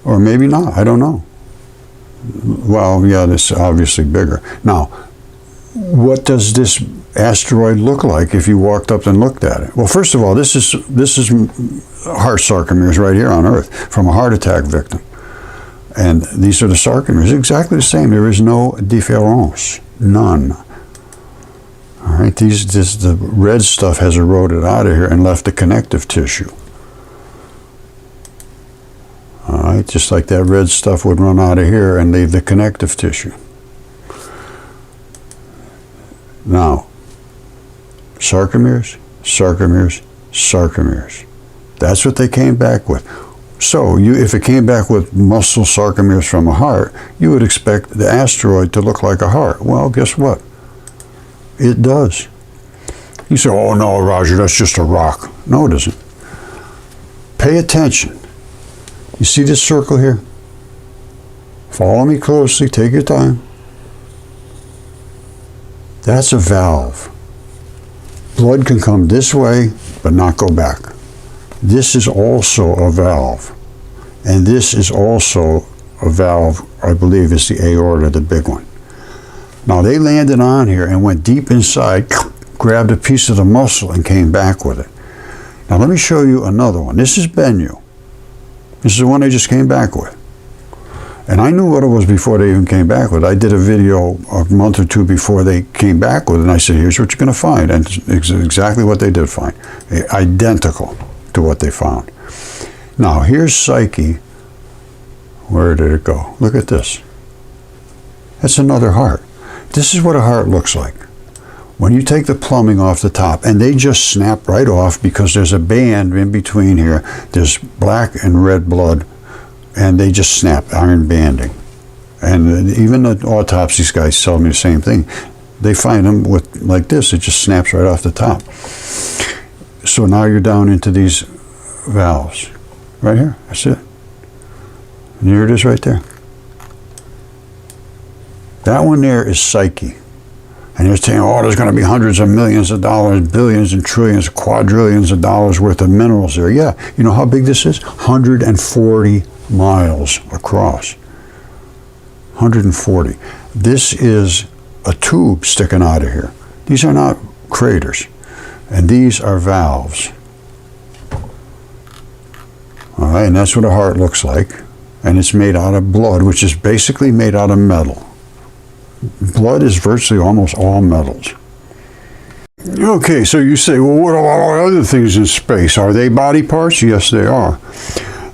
or maybe not, I don't know. Well, yeah, this is obviously bigger. Now, what does this asteroid look like if you walked up and looked at it? Well, first of all, this is heart sarcomeres right here on Earth from a heart attack victim. And these are the sarcomeres, exactly the same. There is no difference, none. All right, the red stuff has eroded out of here and left the connective tissue. All right, just like that red stuff would run out of here and leave the connective tissue. Now, sarcomeres, sarcomeres, sarcomeres. That's what they came back with. So, if it came back with muscle sarcomeres from a heart, you would expect the asteroid to look like a heart. Well, guess what? It does. You say, oh no, Roger, that's just a rock. No, it isn't. Pay attention. You see this circle here? Follow me closely, take your time. That's a valve. Blood can come this way, but not go back. This is also a valve. And this is also a valve, I believe is the aorta, the big one. Now they landed on here and went deep inside, grabbed a piece of the muscle and came back with it. Now let me show you another one. This is Bennu. This is the one they just came back with. And I knew what it was before they even came back with it. I did a video a month or two before they came back with it, and I said, here's what you're going to find. And it's exactly what they did find. Identical to what they found. Now, here's Psyche. Where did it go? Look at this. That's another heart. This is what a heart looks like. When you take the plumbing off the top, and they just snap right off because there's a band in between here. There's black and red blood, and they just snap, iron banding. And even the autopsies guys tell me the same thing. They find them with like this, it just snaps right off the top. So now you're down into these valves. Right here, that's it. And here it is right there. That one there is Psyche. And they're saying, oh, there's going to be hundreds of millions of dollars, billions and trillions, quadrillions of dollars worth of minerals there. Yeah, you know how big this is? 140 miles across. 140. This is a tube sticking out of here. These are not craters. And these are valves. All right, and that's what a heart looks like. And it's made out of blood, which is basically made out of metal. Blood is virtually almost all metals. Okay, so you say, well, what about all other things in space? Are they body parts? Yes, they are.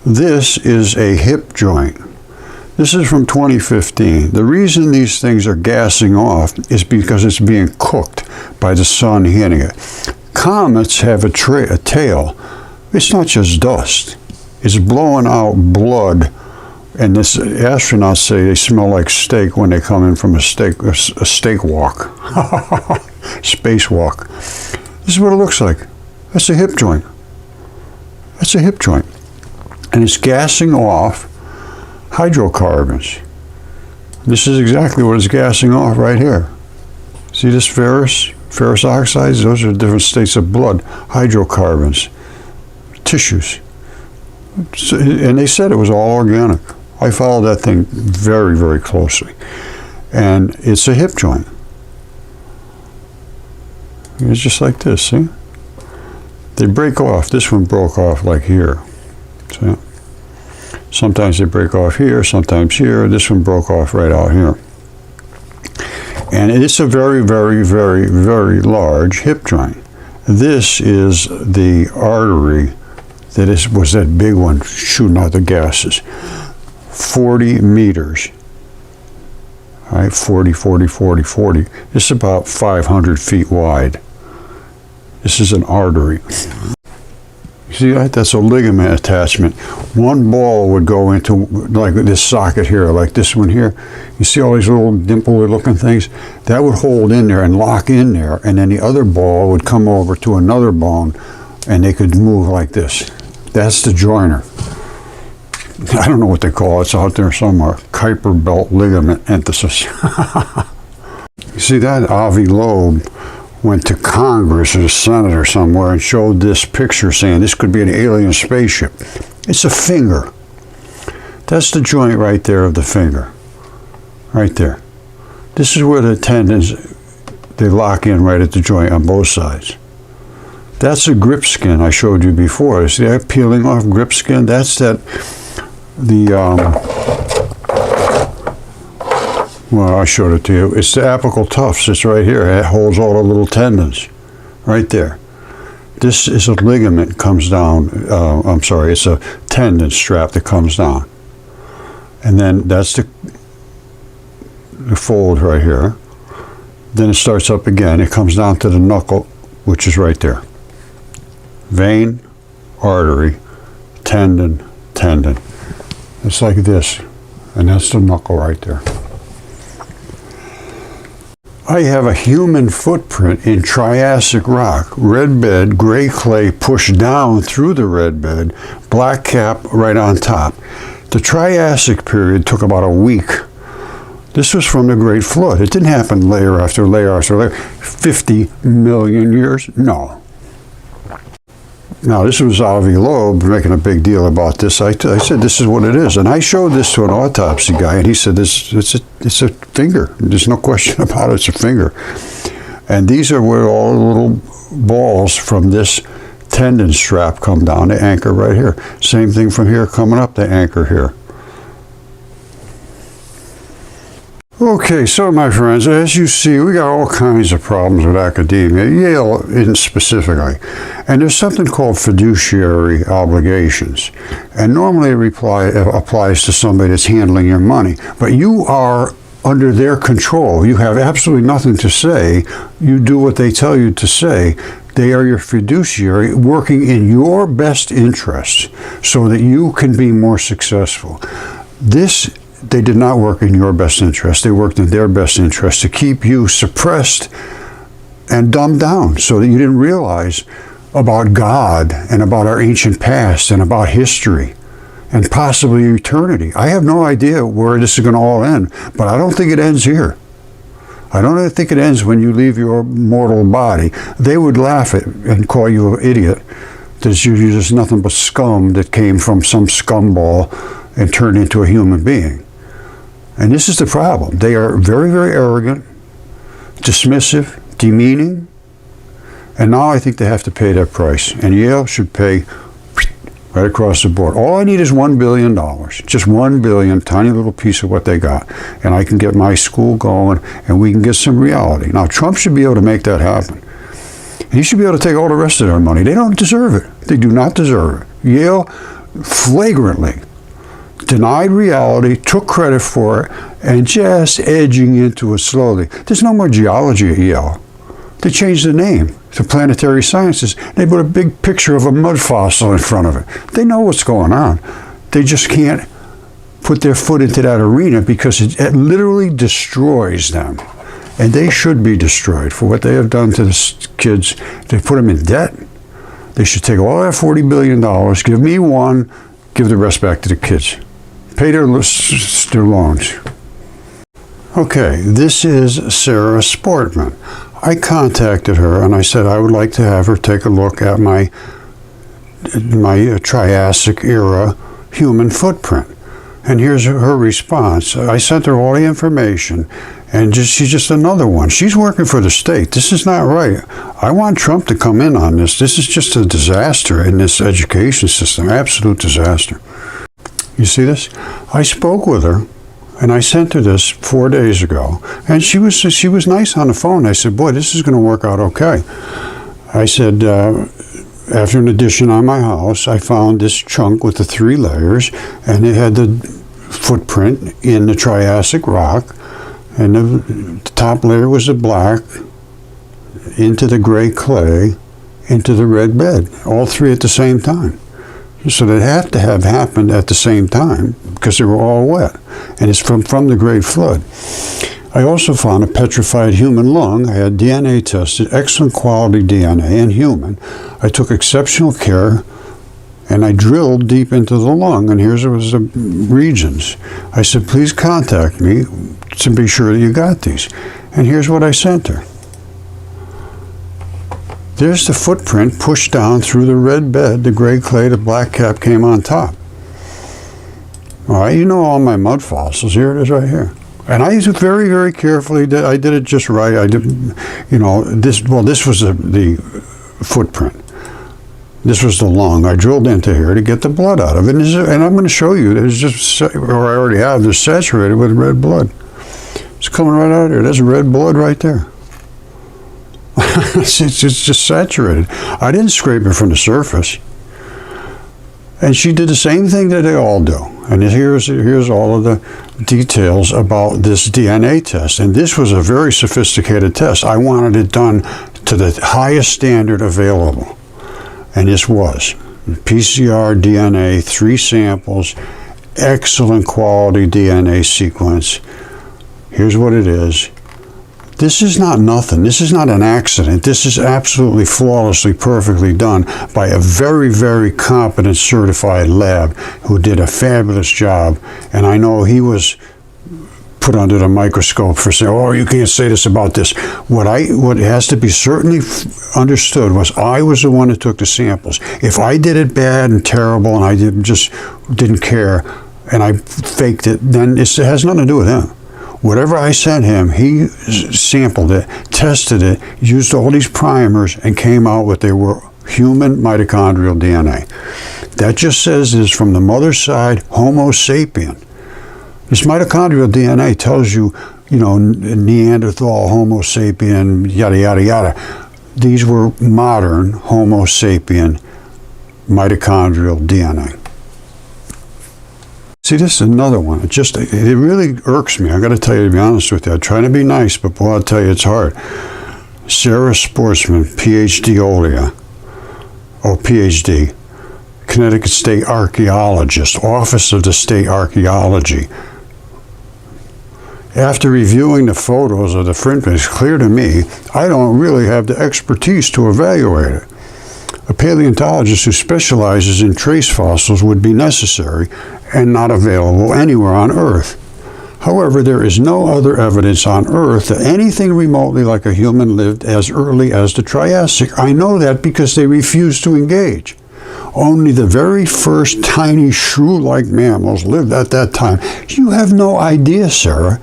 This is a hip joint. This is from 2015. The reason these things are gassing off is because it's being cooked by the sun hitting it. Comets have a tail. It's not just dust. It's blowing out blood. And this astronauts say they smell like steak when they come in from a steak walk, spacewalk. This is what it looks like. That's a hip joint. That's a hip joint, and it's gassing off hydrocarbons. This is exactly what it's gassing off right here. See this ferrous oxides? Those are different states of blood, hydrocarbons, tissues. And they said it was all organic. I followed that thing very, very closely. And it's a hip joint. It's just like this, see? They break off. This one broke off like here. See? Sometimes they break off here, sometimes here. This one broke off right out here. And it's a very, very, very, very large hip joint. This is the artery that was that big one shooting out the gases. 40 meters. All right, 40, 40, 40, 40. This is about 500 feet wide. This is an artery. See that? That's a ligament attachment. One ball would go into like this socket here, like this one here. You see all these little dimple looking things? That would hold in there and lock in there, and then the other ball would come over to another bone, and they could move like this. That's the joiner. I don't know what they call it. It's out there somewhere. Kuiper belt ligament enthesis. You see that? Avi Loeb went to Congress or the Senate or somewhere and showed this picture saying this could be an alien spaceship. It's a finger. That's the joint right there of the finger. Right there. This is where the tendons, they lock in right at the joint on both sides. That's the grip skin I showed you before. See that peeling off grip skin? That's well, I showed it to you. It's the apical tufts. It's right here. It holds all the little tendons. Right there. This is a ligament comes down. It's a tendon strap that comes down. And then that's the fold right here. Then it starts up again. It comes down to the knuckle, which is right there. Vein, artery, tendon, tendon. It's like this, and that's the knuckle right there. I have a human footprint in Triassic rock, red bed, gray clay pushed down through the red bed, black cap right on top. The Triassic period took about a week. This was from the Great Flood. It didn't happen layer after layer after layer. 50 million years? No. Now, this was Avi Loeb making a big deal about this. I said, this is what it is. And I showed this to an autopsy guy, and he said, it's a finger. There's no question about it. It's a finger. And these are where all the little balls from this tendon strap come down. They anchor right here. Same thing from here coming up, they anchor here. Okay, so my friends, as you see, we got all kinds of problems with academia, Yale in specifically. And there's something called fiduciary obligations. And normally it applies to somebody that's handling your money. But you are under their control. You have absolutely nothing to say. You do what they tell you to say. They are your fiduciary working in your best interests so that you can be more successful. They did not work in your best interest. They worked in their best interest to keep you suppressed and dumbed down so that you didn't realize about God and about our ancient past and about history and possibly eternity. I have no idea where this is going to all end, but I don't think it ends here. I don't think it ends when you leave your mortal body. They would laugh at and call you an idiot. That you're just nothing but scum that came from some scumball and turned into a human being. And this is the problem. They are very, very arrogant, dismissive, demeaning, and now I think they have to pay that price. And Yale should pay right across the board. All I need is $1 billion, just $1 billion, tiny little piece of what they got, and I can get my school going, and we can get some reality. Now, Trump should be able to make that happen. He should be able to take all the rest of their money. They don't deserve it. They do not deserve it. Yale flagrantly denied reality, took credit for it, and just edging into it slowly. There's no more geology at Yale. They changed the name to Planetary Sciences. They put a big picture of a mudfossil in front of it. They know what's going on. They just can't put their foot into that arena because it literally destroys them. And they should be destroyed for what they have done to the kids. They put them in debt. They should take all that $40 billion, give me one, give the rest back to the kids. Pay their loans. Okay, this is Sarah Sportman. I contacted her and I said I would like to have her take a look at my Triassic era human footprint. And here's her response. I sent her all the information, and she's just another one. She's working for the state. This is not right. I want Trump to come in on this. This is just a disaster in this education system, absolute disaster. You see this? I spoke with her, and I sent her this 4 days ago, and she was nice on the phone. I said, boy, this is going to work out okay. I said, after an addition on my house, I found this chunk with the 3 layers, and it had the footprint in the Triassic rock, and the top layer was the black, into the gray clay, into the red bed, all 3 at the same time. So they had to have happened at the same time because they were all wet, and it's from the Great Flood. I also found a petrified human lung. I had DNA tested, excellent quality DNA and human. I took exceptional care, and I drilled deep into the lung, and here's the regions. I said, please contact me to be sure that you got these. And here's what I sent her. There's the footprint pushed down through the red bed, the gray clay, the black cap came on top. All right, you know all my mud fossils. Here it is right here. And I used it very, very carefully. I did it just right. I did, this was the footprint. This was the lung. I drilled into here to get the blood out of it. And I'm going to show you, or I already have, they're saturated with red blood. It's coming right out of here. There's red blood right there. It's just saturated. I didn't scrape it from the surface. And she did the same thing that they all do. And here's all of the details about this DNA test. And this was a very sophisticated test. I wanted it done to the highest standard available. And this was PCR DNA, 3 samples, excellent quality DNA sequence. Here's what it is. This is not nothing. This is not an accident. This is absolutely flawlessly, perfectly done by a very, very competent certified lab who did a fabulous job. And I know he was put under the microscope for saying, oh, you can't say this about this. What has to be certainly understood was I was the one who took the samples. If I did it bad and terrible and I just didn't care and I faked it, then it has nothing to do with him. Whatever I sent him, he sampled it, tested it, used all these primers, and came out with they were human mitochondrial DNA. That just says is from the mother's side, Homo sapien. This mitochondrial DNA tells you, Neanderthal, Homo sapien, yada, yada, yada. These were modern Homo sapien mitochondrial DNA. See, this is another one. It really irks me. I got to tell you, to be honest with you. I try to be nice, but boy, I'll tell you, it's hard. Sarah Sportsman, PhD Olia, or PhD, Connecticut State Archaeologist, Office of the State Archaeology. After reviewing the photos of the footprint, it's clear to me I don't really have the expertise to evaluate it. A paleontologist who specializes in trace fossils would be necessary and not available anywhere on Earth. However, there is no other evidence on Earth that anything remotely like a human lived as early as the Triassic. I know that because they refused to engage. Only the very first tiny shrew-like mammals lived at that time. You have no idea, Sarah.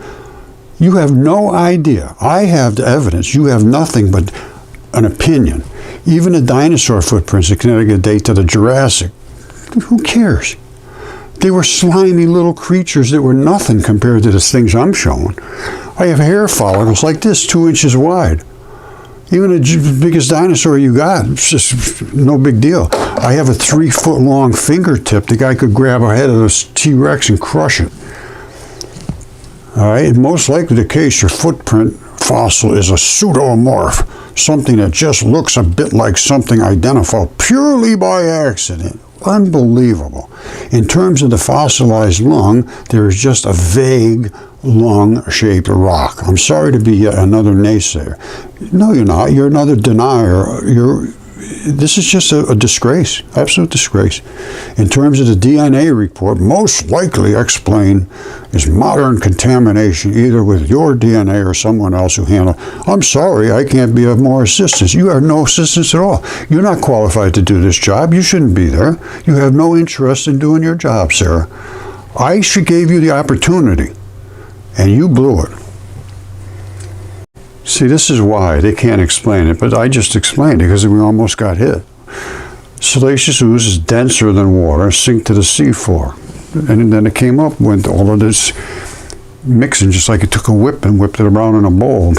You have no idea. I have the evidence. You have nothing but an opinion. Even the dinosaur footprints in Connecticut date to the Jurassic. Who cares? They were slimy little creatures that were nothing compared to the things I'm showing. I have hair follicles like this, 2 inches wide. Even the biggest dinosaur you got, it's just no big deal. I have a 3-foot-long fingertip. The guy could grab a head of this T-Rex and crush it. All right, most likely the case, your footprint fossil is a pseudomorph, something that just looks a bit like something identified purely by accident. Unbelievable. In terms of the fossilized lung, there is just a vague lung-shaped rock. I'm sorry to be yet another naysayer. No, you're not. You're another denier. This is just a disgrace, absolute disgrace. In terms of the DNA report, most likely explained is modern contamination, either with your DNA or someone else who handled. I'm sorry, I can't be of more assistance. You have no assistance at all. You're not qualified to do this job. You shouldn't be there. You have no interest in doing your job, sir. I gave you the opportunity, and you blew it. See, this is why they can't explain it, but I just explained it because we almost got hit. Salacious ooze is denser than water, sink to the seafloor. And then it came up with all of this mixing, just like it took a whip and whipped it around in a bowl.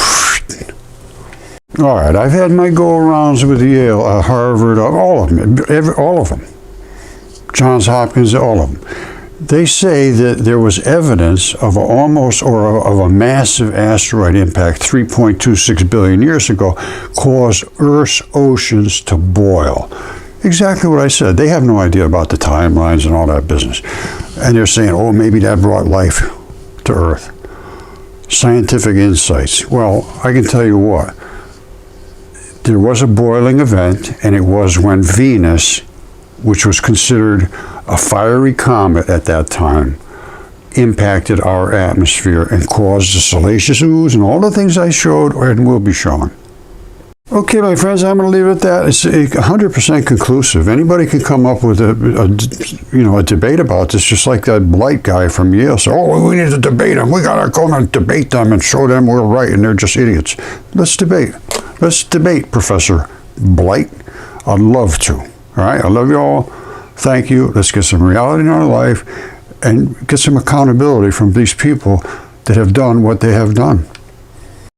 All right, I've had my go-arounds with Yale, Harvard, all of them, all of them. Johns Hopkins, all of them. They say that there was evidence of a massive asteroid impact 3.26 billion years ago caused Earth's oceans to boil. Exactly what I said. They have no idea about the timelines and all that business. And they're saying, oh, maybe that brought life to Earth. Scientific insights. Well, I can tell you what. There was a boiling event, and it was when Venus, which was considered a fiery comet at that time, impacted our atmosphere and caused the salacious ooze and all the things I showed and will be showing. Okay, my friends, I'm going to leave it at that. It's 100% conclusive. Anybody can come up with a debate about this, just like that Blight guy from Yale said, oh, we need to debate them. We got to go and debate them and show them we're right and they're just idiots. Let's debate. Let's debate, Professor Blight. I'd love to. All right, I love you all. Thank you. Let's get some reality in our life and get some accountability from these people that have done what they have done.